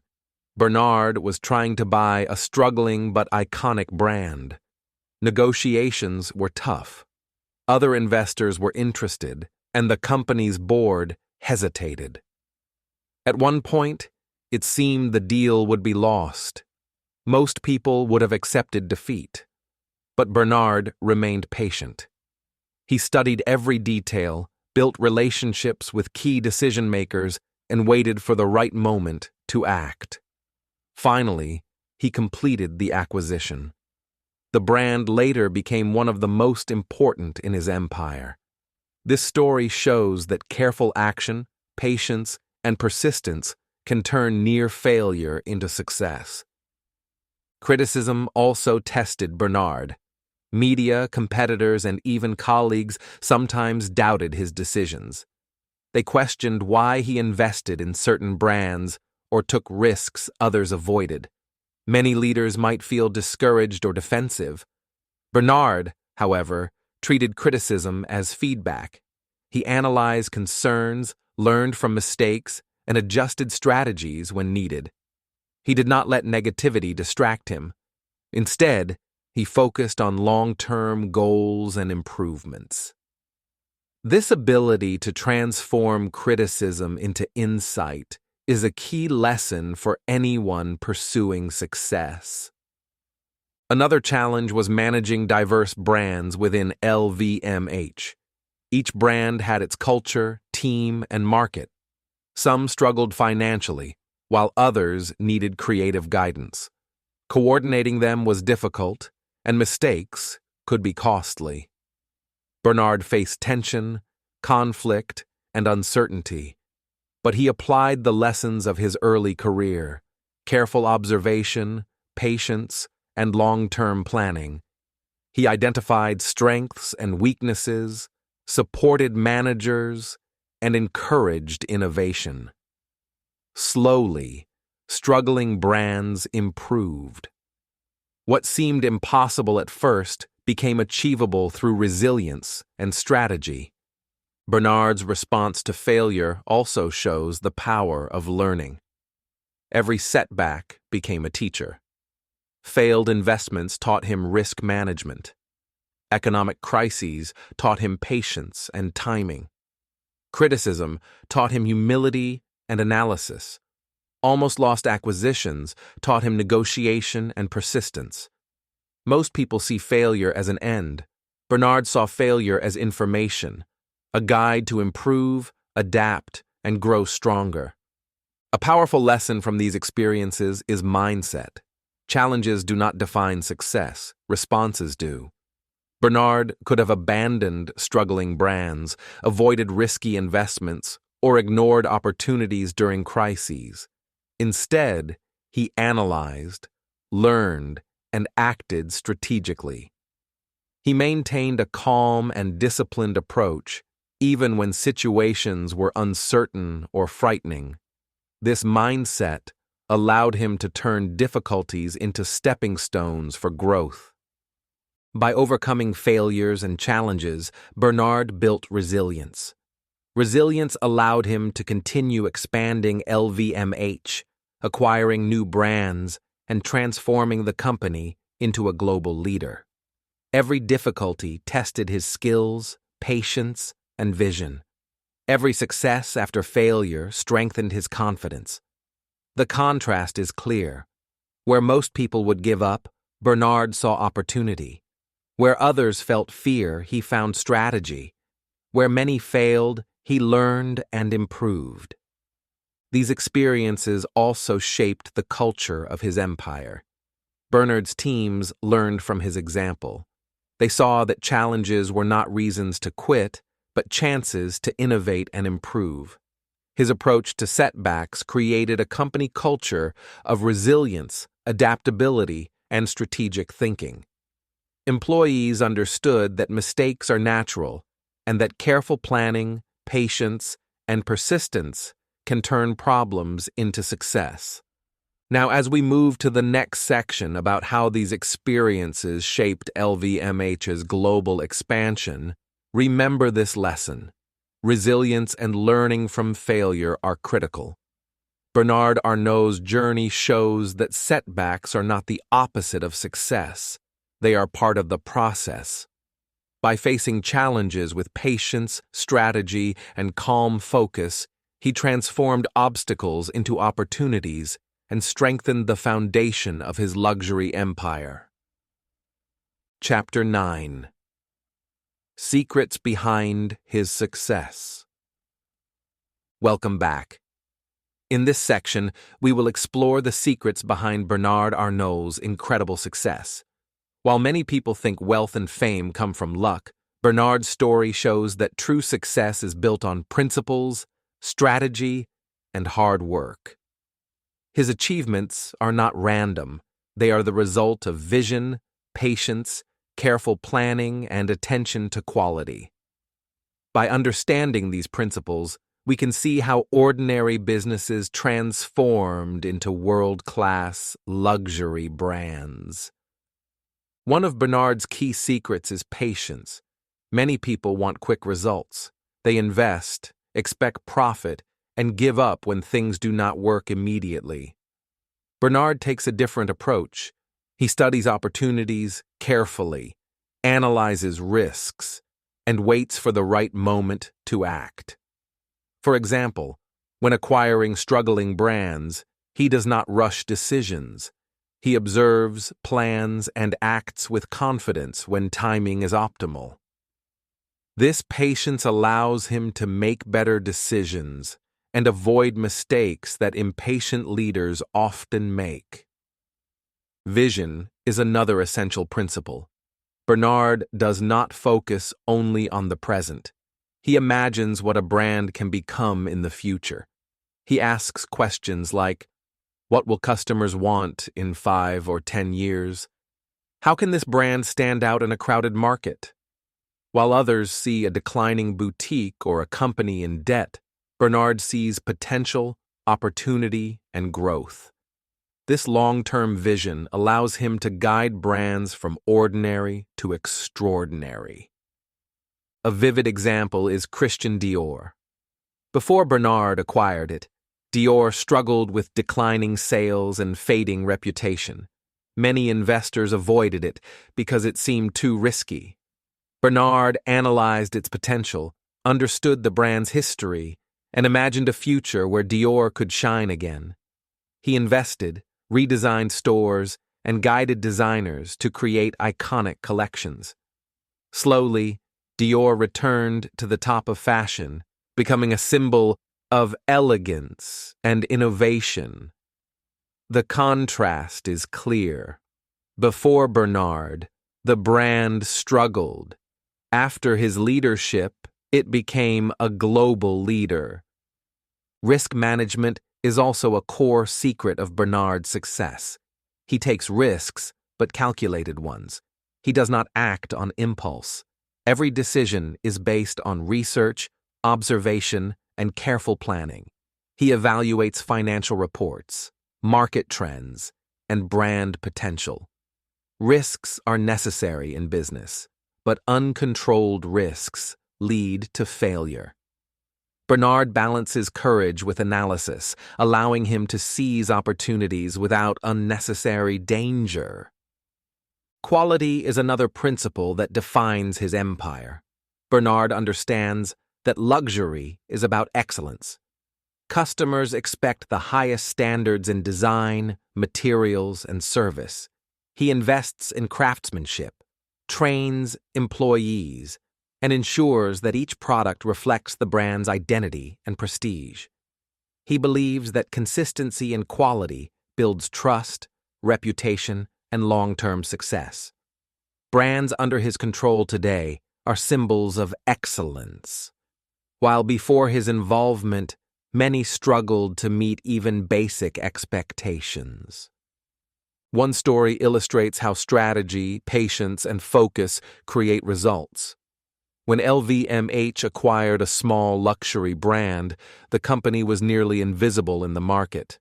Bernard was trying to buy a struggling but iconic brand. Negotiations were tough. Other investors were interested, and the company's board hesitated. At one point, it seemed the deal would be lost. Most people would have accepted defeat. But Bernard remained patient. He studied every detail, built relationships with key decision-makers, and waited for the right moment to act. Finally, he completed the acquisition. The brand later became one of the most important in his empire. This story shows that careful action, patience, and persistence can turn near failure into success. Criticism also tested Bernard. Media, competitors, and even colleagues sometimes doubted his decisions. They questioned why he invested in certain brands or took risks others avoided. Many leaders might feel discouraged or defensive. Bernard, however, treated criticism as feedback. He analyzed concerns, learned from mistakes, and adjusted strategies when needed. He did not let negativity distract him. Instead, he focused on long-term goals and improvements. This ability to transform criticism into insight is a key lesson for anyone pursuing success. Another challenge was managing diverse brands within LVMH. Each brand had its culture, team, and market. Some struggled financially, while others needed creative guidance. Coordinating them was difficult, and mistakes could be costly. Bernard faced tension, conflict, and uncertainty, but he applied the lessons of his early career: careful observation, patience, and long-term planning. He identified strengths and weaknesses, supported managers, and encouraged innovation. Slowly, struggling brands improved. What seemed impossible at first became achievable through resilience and strategy. Bernard's response to failure also shows the power of learning. Every setback became a teacher. Failed investments taught him risk management. Economic crises taught him patience and timing. Criticism taught him humility and analysis. Almost lost acquisitions taught him negotiation and persistence. Most people see failure as an end. Bernard saw failure as information, a guide to improve, adapt, and grow stronger. A powerful lesson from these experiences is mindset. Challenges do not define success, responses do. Bernard could have abandoned struggling brands, avoided risky investments, or ignored opportunities during crises. Instead, he analyzed, learned, and acted strategically. He maintained a calm and disciplined approach, even when situations were uncertain or frightening. This mindset allowed him to turn difficulties into stepping stones for growth. By overcoming failures and challenges, Bernard built resilience. Resilience allowed him to continue expanding LVMH, acquiring new brands, and transforming the company into a global leader. Every difficulty tested his skills, patience, and vision. Every success after failure strengthened his confidence. The contrast is clear. Where most people would give up, Bernard saw opportunity. Where others felt fear, he found strategy. Where many failed, he learned and improved. These experiences also shaped the culture of his empire. Bernard's teams learned from his example. They saw that challenges were not reasons to quit, but chances to innovate and improve. His approach to setbacks created a company culture of resilience, adaptability, and strategic thinking. Employees understood that mistakes are natural and that careful planning, patience, and persistence can turn problems into success. Now, as we move to the next section about how these experiences shaped LVMH's global expansion, remember this lesson. Resilience and learning from failure are critical. Bernard Arnault's journey shows that setbacks are not the opposite of success. They are part of the process. By facing challenges with patience, strategy, and calm focus, he transformed obstacles into opportunities and strengthened the foundation of his luxury empire. Chapter 9. Secrets behind his success. Welcome back. In this section, we will explore the secrets behind Bernard Arnault's incredible success. While many people think wealth and fame come from luck, Bernard's story shows that true success is built on principles, strategy, and hard work. His achievements are not random. They are the result of vision, patience, careful planning, and attention to quality. By understanding these principles, we can see how ordinary businesses transformed into world-class luxury brands. One of Bernard's key secrets is patience. Many people want quick results. They invest, expect profit, and give up when things do not work immediately. Bernard takes a different approach. He studies opportunities carefully, analyzes risks, and waits for the right moment to act. For example, when acquiring struggling brands, he does not rush decisions. He observes, plans, and acts with confidence when timing is optimal. This patience allows him to make better decisions and avoid mistakes that impatient leaders often make. Vision is another essential principle. Bernard does not focus only on the present. He imagines what a brand can become in the future. He asks questions like, what will customers want in 5 or 10 years? How can this brand stand out in a crowded market? While others see a declining boutique or a company in debt, Bernard sees potential, opportunity, and growth. This long-term vision allows him to guide brands from ordinary to extraordinary. A vivid example is Christian Dior. Before Bernard acquired it, Dior struggled with declining sales and fading reputation. Many investors avoided it because it seemed too risky. Bernard analyzed its potential, understood the brand's history, and imagined a future where Dior could shine again. He invested, redesigned stores, and guided designers to create iconic collections. Slowly, Dior returned to the top of fashion, becoming a symbol of elegance and innovation. The contrast is clear. Before Bernard, the brand struggled. After his leadership, it became a global leader. Risk management is also a core secret of Bernard's success. He takes risks, but calculated ones. He does not act on impulse. Every decision is based on research, observation, and careful planning. He evaluates financial reports, market trends, and brand potential. Risks are necessary in business, but uncontrolled risks lead to failure. Bernard balances courage with analysis, allowing him to seize opportunities without unnecessary danger. Quality is another principle that defines his empire. Bernard understands that luxury is about excellence. Customers expect the highest standards in design, materials, and service. He invests in craftsmanship, trains employees, and ensures that each product reflects the brand's identity and prestige. He believes that consistency and quality builds trust, reputation, and long-term success. Brands under his control today are symbols of excellence. While before his involvement, many struggled to meet even basic expectations. One story illustrates how strategy, patience, and focus create results. When LVMH acquired a small luxury brand, the company was nearly invisible in the market.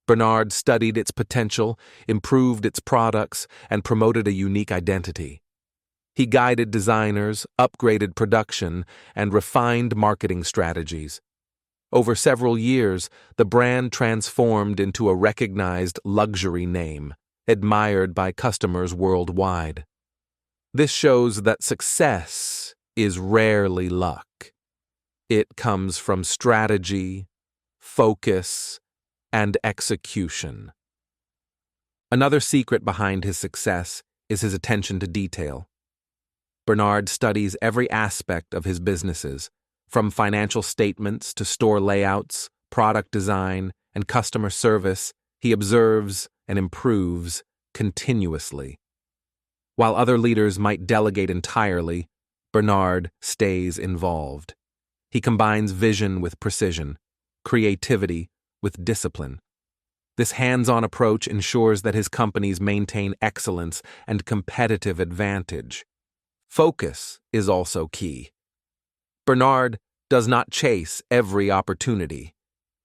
Bernard studied its potential, improved its products, and promoted a unique identity. He guided designers, upgraded production, and refined marketing strategies. Over several years, the brand transformed into a recognized luxury name, admired by customers worldwide. This shows that success is rarely luck. It comes from strategy, focus, and execution. Another secret behind his success is his attention to detail. Bernard studies every aspect of his businesses, from financial statements to store layouts, product design, and customer service. He observes and improves continuously. While other leaders might delegate entirely, Bernard stays involved. He combines vision with precision, creativity with discipline. This hands-on approach ensures that his companies maintain excellence and competitive advantage. Focus is also key. Bernard does not chase every opportunity.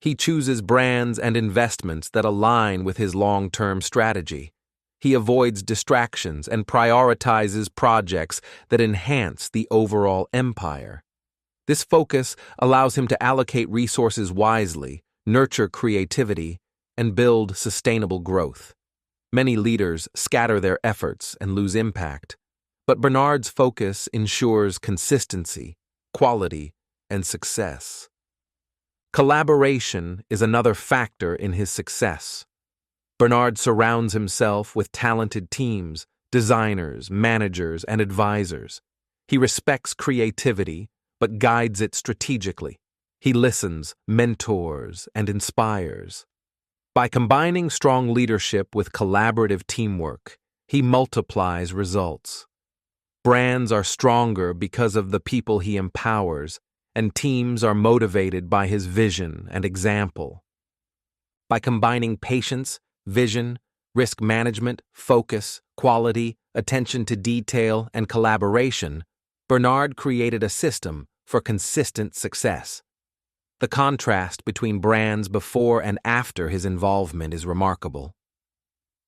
He chooses brands and investments that align with his long-term strategy. He avoids distractions and prioritizes projects that enhance the overall empire. This focus allows him to allocate resources wisely, nurture creativity, and build sustainable growth. Many leaders scatter their efforts and lose impact, but Bernard's focus ensures consistency, quality, and success. Collaboration is another factor in his success. Bernard surrounds himself with talented teams, designers, managers, and advisors. He respects creativity, but guides it strategically. He listens, mentors, and inspires. By combining strong leadership with collaborative teamwork, he multiplies results. Brands are stronger because of the people he empowers, and teams are motivated by his vision and example. By combining patience, vision, risk management, focus, quality, attention to detail, and collaboration, Bernard created a system for consistent success. The contrast between brands before and after his involvement is remarkable.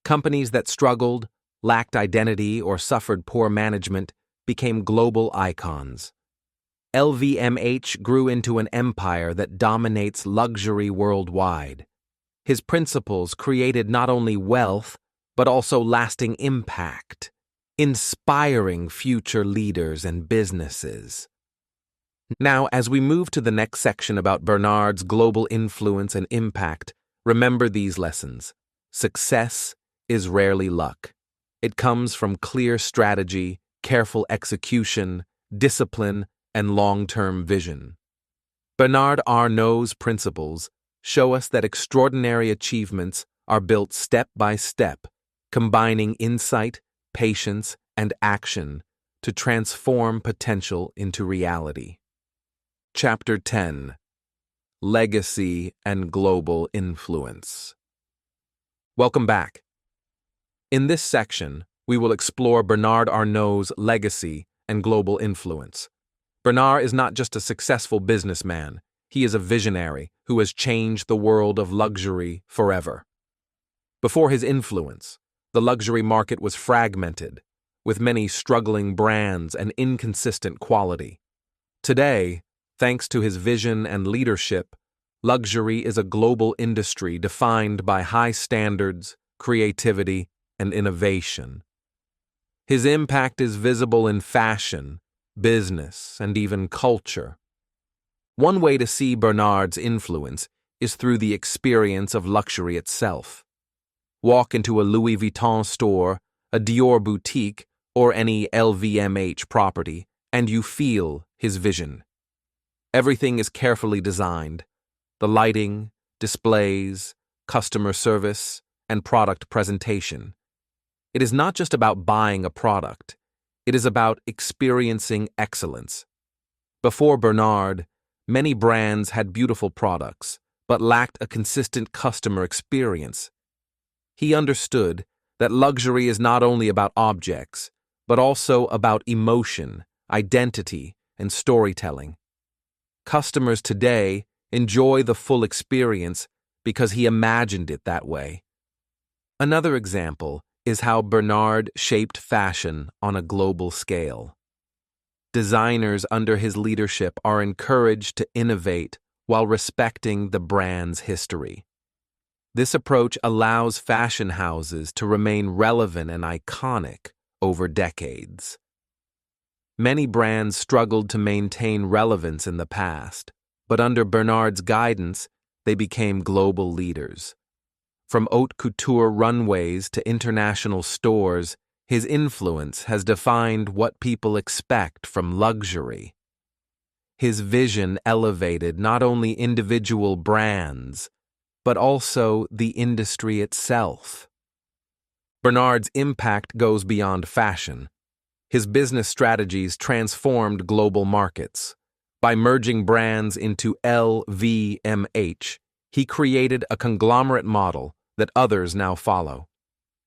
Companies that struggled, lacked identity, or suffered poor management became global icons. LVMH grew into an empire that dominates luxury worldwide. His principles created not only wealth, but also lasting impact, inspiring future leaders and businesses. Now, as we move to the next section about Bernard's global influence and impact, remember these lessons. Success is rarely luck. It comes from clear strategy, careful execution, discipline, and long-term vision. Bernard Arnault's principles show us that extraordinary achievements are built step by step, combining insight, patience, and action to transform potential into reality. Chapter 10: Legacy and Global Influence. Welcome back. In this section, we will explore Bernard Arnault's legacy and global influence. Bernard is not just a successful businessman, he is a visionary who has changed the world of luxury forever. Before his influence, the luxury market was fragmented, with many struggling brands and inconsistent quality. Today, thanks to his vision and leadership, luxury is a global industry defined by high standards, creativity, and innovation. His impact is visible in fashion, business, and even culture. One way to see Bernard's influence is through the experience of luxury itself. Walk into a Louis Vuitton store, a Dior boutique, or any LVMH property, and you feel his vision. Everything is carefully designed. The lighting, displays, customer service, and product presentation. It is not just about buying a product. It is about experiencing excellence. Before Bernard, many brands had beautiful products, but lacked a consistent customer experience. He understood that luxury is not only about objects, but also about emotion, identity, and storytelling. Customers today enjoy the full experience because he imagined it that way. Another example is how Bernard shaped fashion on a global scale. Designers under his leadership are encouraged to innovate while respecting the brand's history. This approach allows fashion houses to remain relevant and iconic over decades. Many brands struggled to maintain relevance in the past, but under Bernard's guidance, they became global leaders. From haute couture runways to international stores, his influence has defined what people expect from luxury. His vision elevated not only individual brands, but also the industry itself. Bernard's impact goes beyond fashion. His business strategies transformed global markets. By merging brands into LVMH, he created a conglomerate model that others now follow.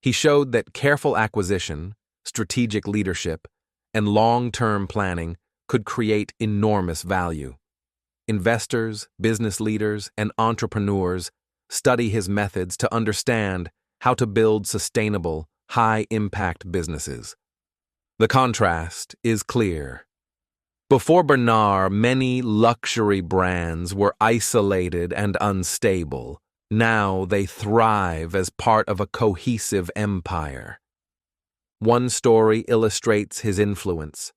He showed that careful acquisition, strategic leadership, and long-term planning could create enormous value. Investors, business leaders, and entrepreneurs study his methods to understand how to build sustainable, high-impact businesses. The contrast is clear. Before Bernard, many luxury brands were isolated and unstable. Now they thrive as part of a cohesive empire. One story illustrates his influence.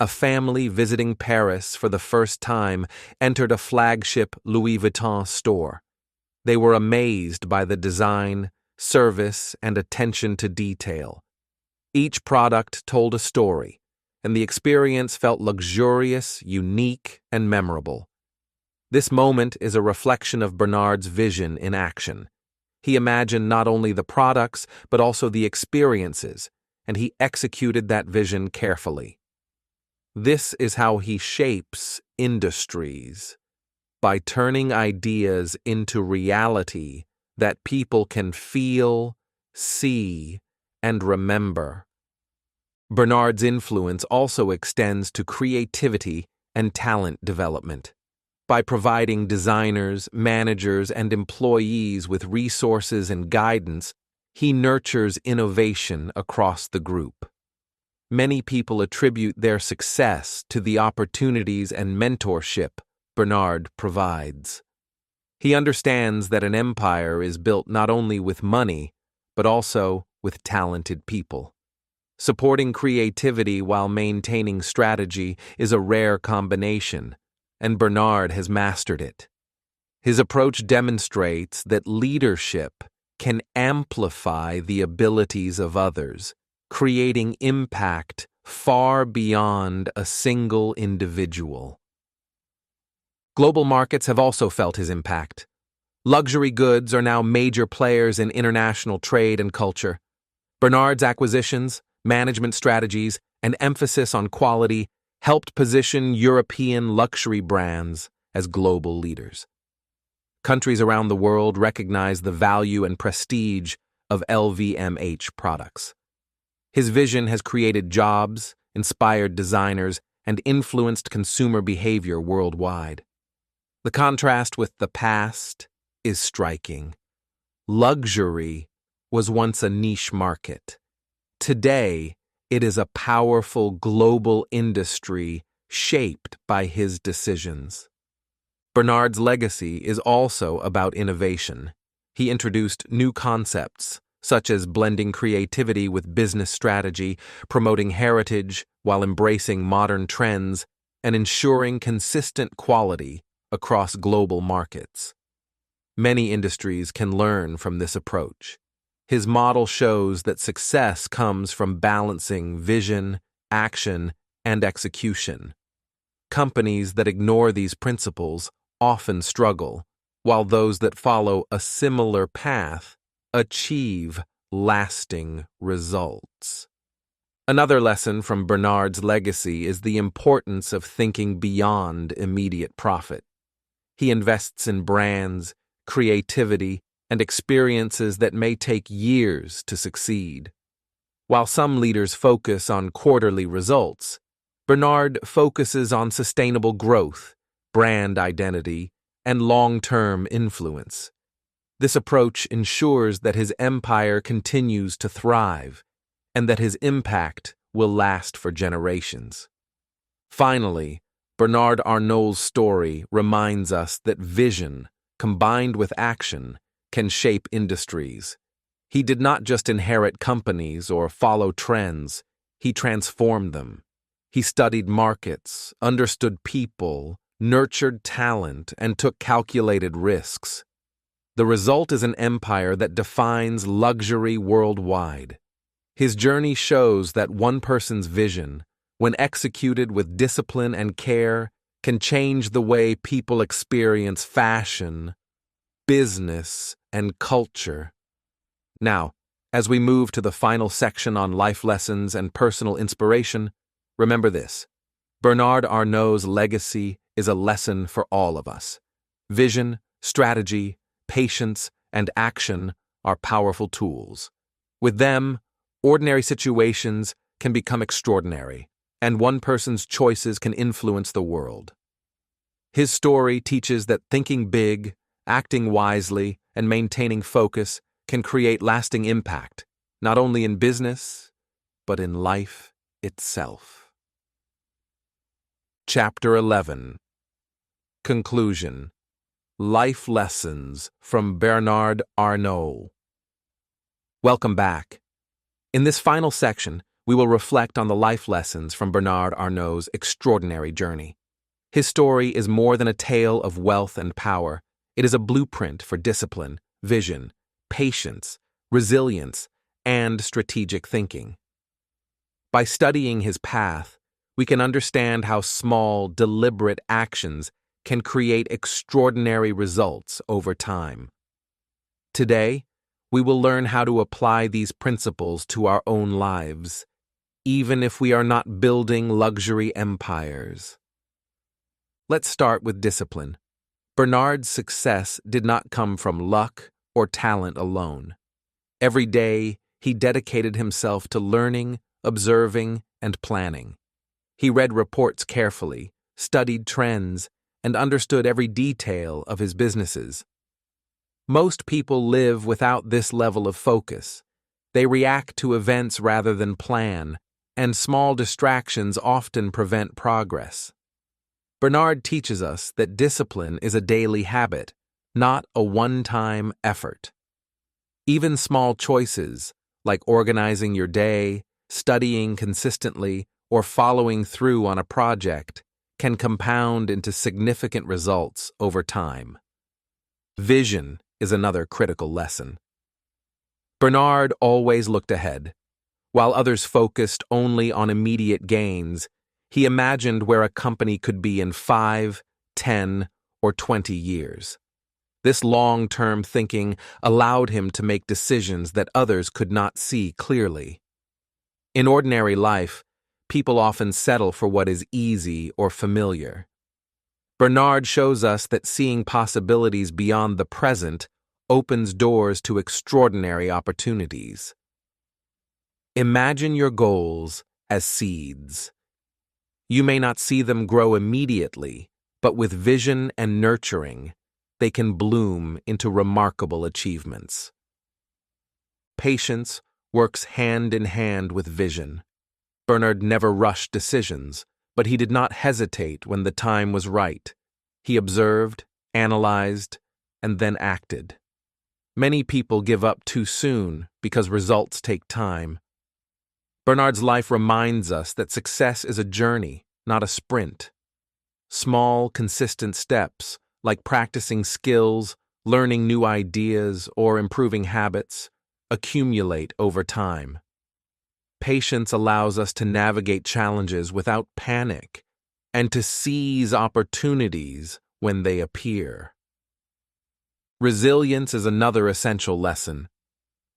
A family visiting Paris for the first time entered a flagship Louis Vuitton store. They were amazed by the design, service, and attention to detail. Each product told a story, and the experience felt luxurious, unique, and memorable. This moment is a reflection of Bernard's vision in action. He imagined not only the products, but also the experiences, and he executed that vision carefully. This is how he shapes industries, by turning ideas into reality that people can feel, see, and remember. Bernard's influence also extends to creativity and talent development. By providing designers, managers, and employees with resources and guidance, he nurtures innovation across the group. Many people attribute their success to the opportunities and mentorship Bernard provides. He understands that an empire is built not only with money, but also with talented people. Supporting creativity while maintaining strategy is a rare combination, and Bernard has mastered it. His approach demonstrates that leadership can amplify the abilities of others, creating impact far beyond a single individual. Global markets have also felt his impact. Luxury goods are now major players in international trade and culture. Bernard's acquisitions, management strategies, and emphasis on quality helped position European luxury brands as global leaders. Countries around the world recognize the value and prestige of LVMH products. His vision has created jobs, inspired designers, and influenced consumer behavior worldwide. The contrast with the past is striking. Luxury was once a niche market. Today, it is a powerful global industry shaped by his decisions. Bernard's legacy is also about innovation. He introduced new concepts, such as blending creativity with business strategy, promoting heritage while embracing modern trends, and ensuring consistent quality across global markets. Many industries can learn from this approach. His model shows that success comes from balancing vision, action, and execution. Companies that ignore these principles often struggle, while those that follow a similar path achieve lasting results. Another lesson from Bernard's legacy is the importance of thinking beyond immediate profit. He invests in brands, creativity, and experiences that may take years to succeed. While some leaders focus on quarterly results, Bernard focuses on sustainable growth, brand identity, and long-term influence. This approach ensures that his empire continues to thrive and that his impact will last for generations. Finally, Bernard Arnault's story reminds us that vision, combined with action, can shape industries. He did not just inherit companies or follow trends, he transformed them. He studied markets, understood people, nurtured talent, and took calculated risks. The result is an empire that defines luxury worldwide. His journey shows that one person's vision, when executed with discipline and care, can change the way people experience fashion, business, and culture. Now, as we move to the final section on life lessons and personal inspiration, remember this: Bernard Arnault's legacy is a lesson for all of us. Vision, strategy, patience, and action are powerful tools. With them, ordinary situations can become extraordinary, and one person's choices can influence the world. His story teaches that thinking big, acting wisely, and maintaining focus can create lasting impact, not only in business, but in life itself. Chapter 11. Conclusion. Life Lessons from Bernard Arnault. Welcome back. In this final section, we will reflect on the life lessons from Bernard Arnault's extraordinary journey. His story is more than a tale of wealth and power. It is a blueprint for discipline, vision, patience, resilience, and strategic thinking. By studying his path, we can understand how small, deliberate actions can create extraordinary results over time. Today, we will learn how to apply these principles to our own lives, even if we are not building luxury empires. Let's start with discipline. Bernard's success did not come from luck or talent alone. Every day, he dedicated himself to learning, observing, and planning. He read reports carefully, studied trends, and understood every detail of his businesses. Most people live without this level of focus. They react to events rather than plan, and small distractions often prevent progress. Bernard teaches us that discipline is a daily habit, not a one-time effort. Even small choices, like organizing your day, studying consistently, or following through on a project, can compound into significant results over time. Vision is another critical lesson. Bernard always looked ahead. While others focused only on immediate gains, he imagined where a company could be in 5, 10, or 20 years. This long-term thinking allowed him to make decisions that others could not see clearly. In ordinary life, people often settle for what is easy or familiar. Bernard shows us that seeing possibilities beyond the present opens doors to extraordinary opportunities. Imagine your goals as seeds. You may not see them grow immediately, but with vision and nurturing, they can bloom into remarkable achievements. Patience works hand in hand with vision. Bernard never rushed decisions, but he did not hesitate when the time was right. He observed, analyzed, and then acted. Many people give up too soon because results take time. Bernard's life reminds us that success is a journey, not a sprint. Small, consistent steps, like practicing skills, learning new ideas, or improving habits, accumulate over time. Patience allows us to navigate challenges without panic and to seize opportunities when they appear. Resilience is another essential lesson.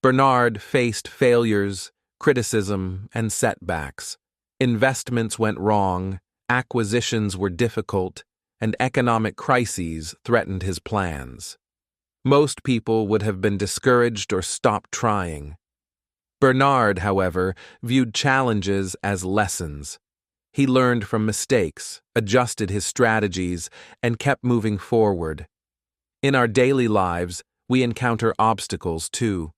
Bernard faced failures, criticism, and setbacks. Investments went wrong, acquisitions were difficult, and economic crises threatened his plans. Most people would have been discouraged or stopped trying. Bernard, however, viewed challenges as lessons. He learned from mistakes, adjusted his strategies, and kept moving forward. In our daily lives, we encounter obstacles too,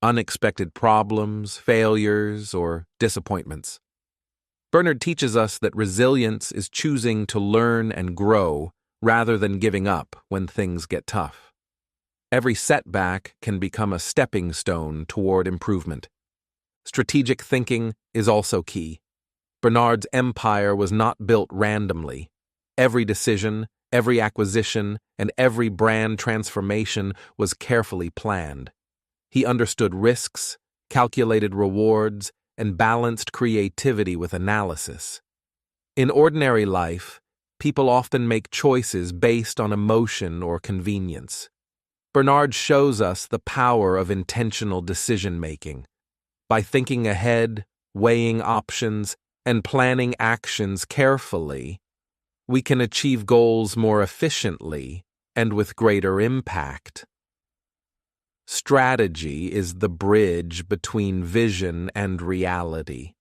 unexpected problems, failures, or disappointments. Bernard teaches us that resilience is choosing to learn and grow rather than giving up when things get tough. Every setback can become a stepping stone toward improvement. Strategic thinking is also key. Bernard's empire was not built randomly. Every decision, every acquisition, and every brand transformation was carefully planned. He understood risks, calculated rewards, and balanced creativity with analysis. In ordinary life, people often make choices based on emotion or convenience. Bernard shows us the power of intentional decision-making. By thinking ahead, weighing options, and planning actions carefully, we can achieve goals more efficiently and with greater impact. Strategy is the bridge between vision and reality.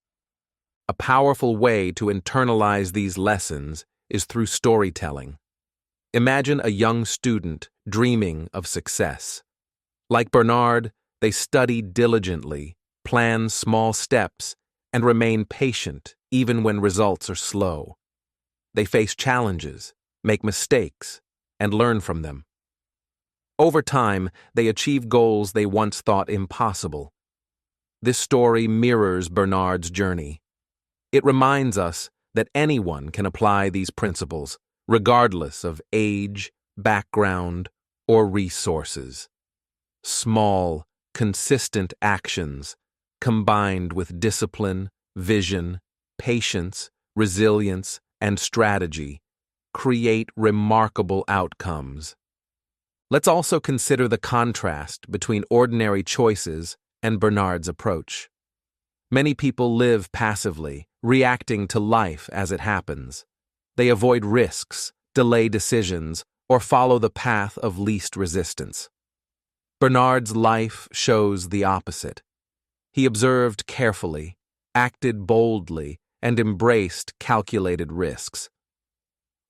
A powerful way to internalize these lessons is through storytelling. Imagine a young student dreaming of success. Like Bernard, they study diligently, plan small steps, and remain patient even when results are slow. They face challenges, make mistakes, and learn from them. Over time, they achieve goals they once thought impossible. This story mirrors Bernard's journey. It reminds us that anyone can apply these principles, regardless of age, background, or resources. Small, consistent actions, combined with discipline, vision, patience, resilience, and strategy, create remarkable outcomes. Let's also consider the contrast between ordinary choices and Bernard's approach. Many people live passively, reacting to life as it happens. They avoid risks, delay decisions, or follow the path of least resistance. Bernard's life shows the opposite. He observed carefully, acted boldly, and embraced calculated risks.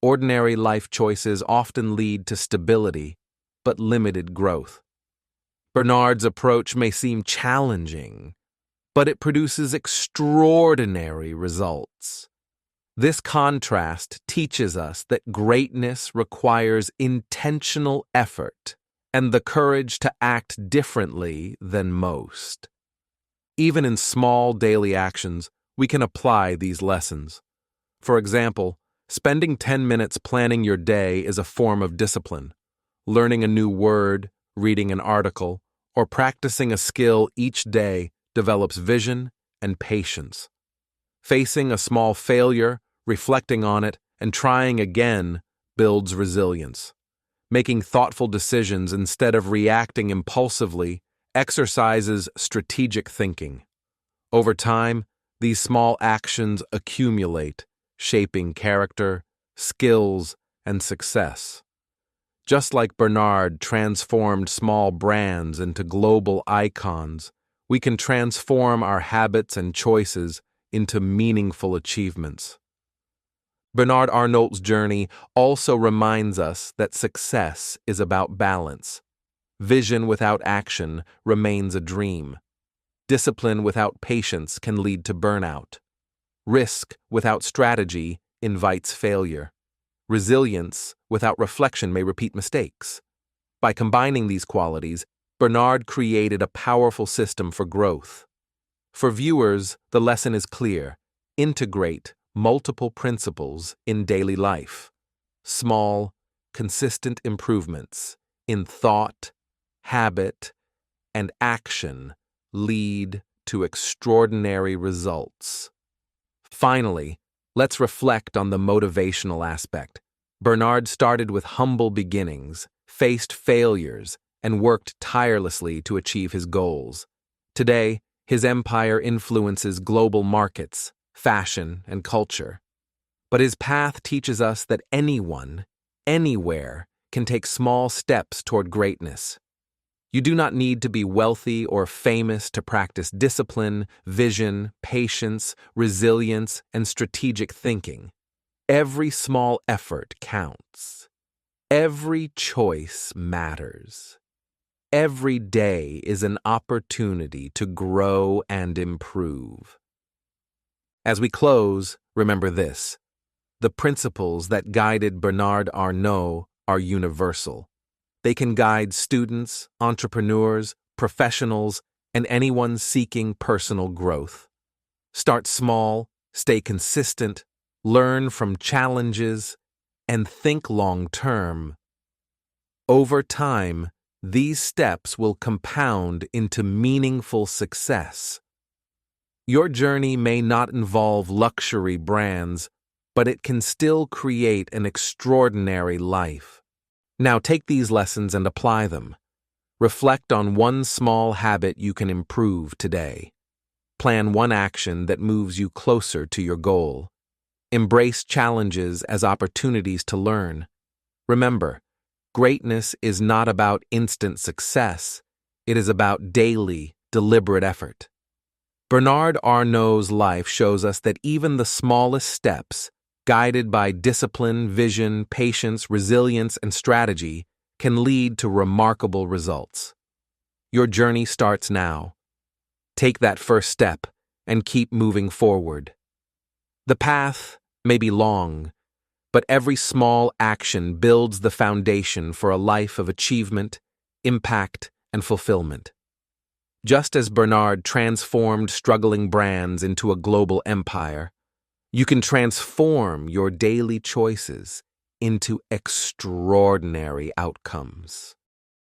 Ordinary life choices often lead to stability, but limited growth. Bernard's approach may seem challenging, but it produces extraordinary results. This contrast teaches us that greatness requires intentional effort and the courage to act differently than most. Even in small daily actions, we can apply these lessons. For example, spending 10 minutes planning your day is a form of discipline. Learning a new word, reading an article, or practicing a skill each day develops vision and patience. Facing a small failure, reflecting on it, and trying again builds resilience. Making thoughtful decisions instead of reacting impulsively exercises strategic thinking. Over time, these small actions accumulate, shaping character, skills, and success. Just like Bernard transformed small brands into global icons, we can transform our habits and choices into meaningful achievements. Bernard Arnault's journey also reminds us that success is about balance. Vision without action remains a dream. Discipline without patience can lead to burnout. Risk without strategy invites failure. Resilience without reflection may repeat mistakes. By combining these qualities, Bernard created a powerful system for growth. For viewers, the lesson is clear. Integrate multiple principles in daily life. Small, consistent improvements in thought, habit, and action lead to extraordinary results. Finally, let's reflect on the motivational aspect. Bernard started with humble beginnings, faced failures, and worked tirelessly to achieve his goals. Today, his empire influences global markets, fashion, and culture. But his path teaches us that anyone, anywhere, can take small steps toward greatness. You do not need to be wealthy or famous to practice discipline, vision, patience, resilience, and strategic thinking. Every small effort counts. Every choice matters. Every day is an opportunity to grow and improve. As we close, remember this. The principles that guided Bernard Arnault are universal. They can guide students, entrepreneurs, professionals, and anyone seeking personal growth. Start small, stay consistent, learn from challenges, and think long-term. Over time, these steps will compound into meaningful success. Your journey may not involve luxury brands, but it can still create an extraordinary life. Now take these lessons and apply them. Reflect on one small habit you can improve today. Plan one action that moves you closer to your goal. Embrace challenges as opportunities to learn. Remember, greatness is not about instant success. It is about daily, deliberate effort. Bernard Arnault's life shows us that even the smallest steps, guided by discipline, vision, patience, resilience, and strategy, can lead to remarkable results. Your journey starts now. Take that first step and keep moving forward. The path may be long, but every small action builds the foundation for a life of achievement, impact, and fulfillment. Just as Bernard transformed struggling brands into a global empire, you can transform your daily choices into extraordinary outcomes.